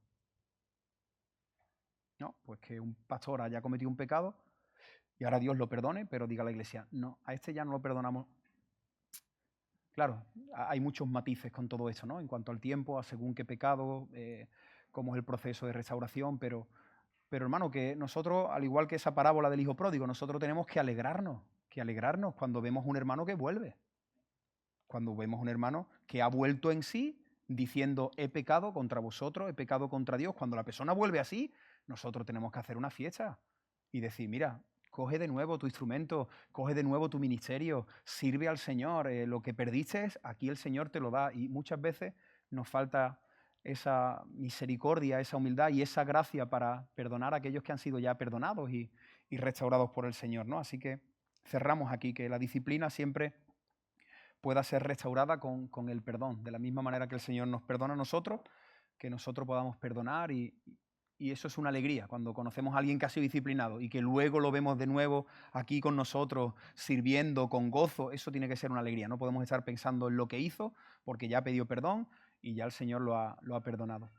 No, pues que un pastor haya cometido un pecado y ahora Dios lo perdone, pero diga a la iglesia, no, a este ya no lo perdonamos. Claro, hay muchos matices con todo esto, ¿no? En cuanto al tiempo, a según qué pecado, cómo es el proceso de restauración, pero hermano, que nosotros, al igual que esa parábola del hijo pródigo, nosotros tenemos que alegrarnos cuando vemos un hermano que vuelve. Cuando vemos un hermano que ha vuelto en sí, diciendo, he pecado contra vosotros, he pecado contra Dios. Cuando la persona vuelve así, nosotros tenemos que hacer una fiesta y decir, mira, coge de nuevo tu instrumento, coge de nuevo tu ministerio, sirve al Señor. Lo que perdiste, aquí el Señor te lo da. Y muchas veces nos falta esa misericordia, esa humildad y esa gracia para perdonar a aquellos que han sido ya perdonados y restaurados por el Señor, ¿no? Así que cerramos aquí, que la disciplina siempre pueda ser restaurada con el perdón, de la misma manera que el Señor nos perdona a nosotros, que nosotros podamos perdonar y eso es una alegría cuando conocemos a alguien que ha sido disciplinado y que luego lo vemos de nuevo aquí con nosotros sirviendo con gozo. Eso tiene que ser una alegría. No podemos estar pensando en lo que hizo porque ya pidió perdón y ya el Señor lo ha perdonado.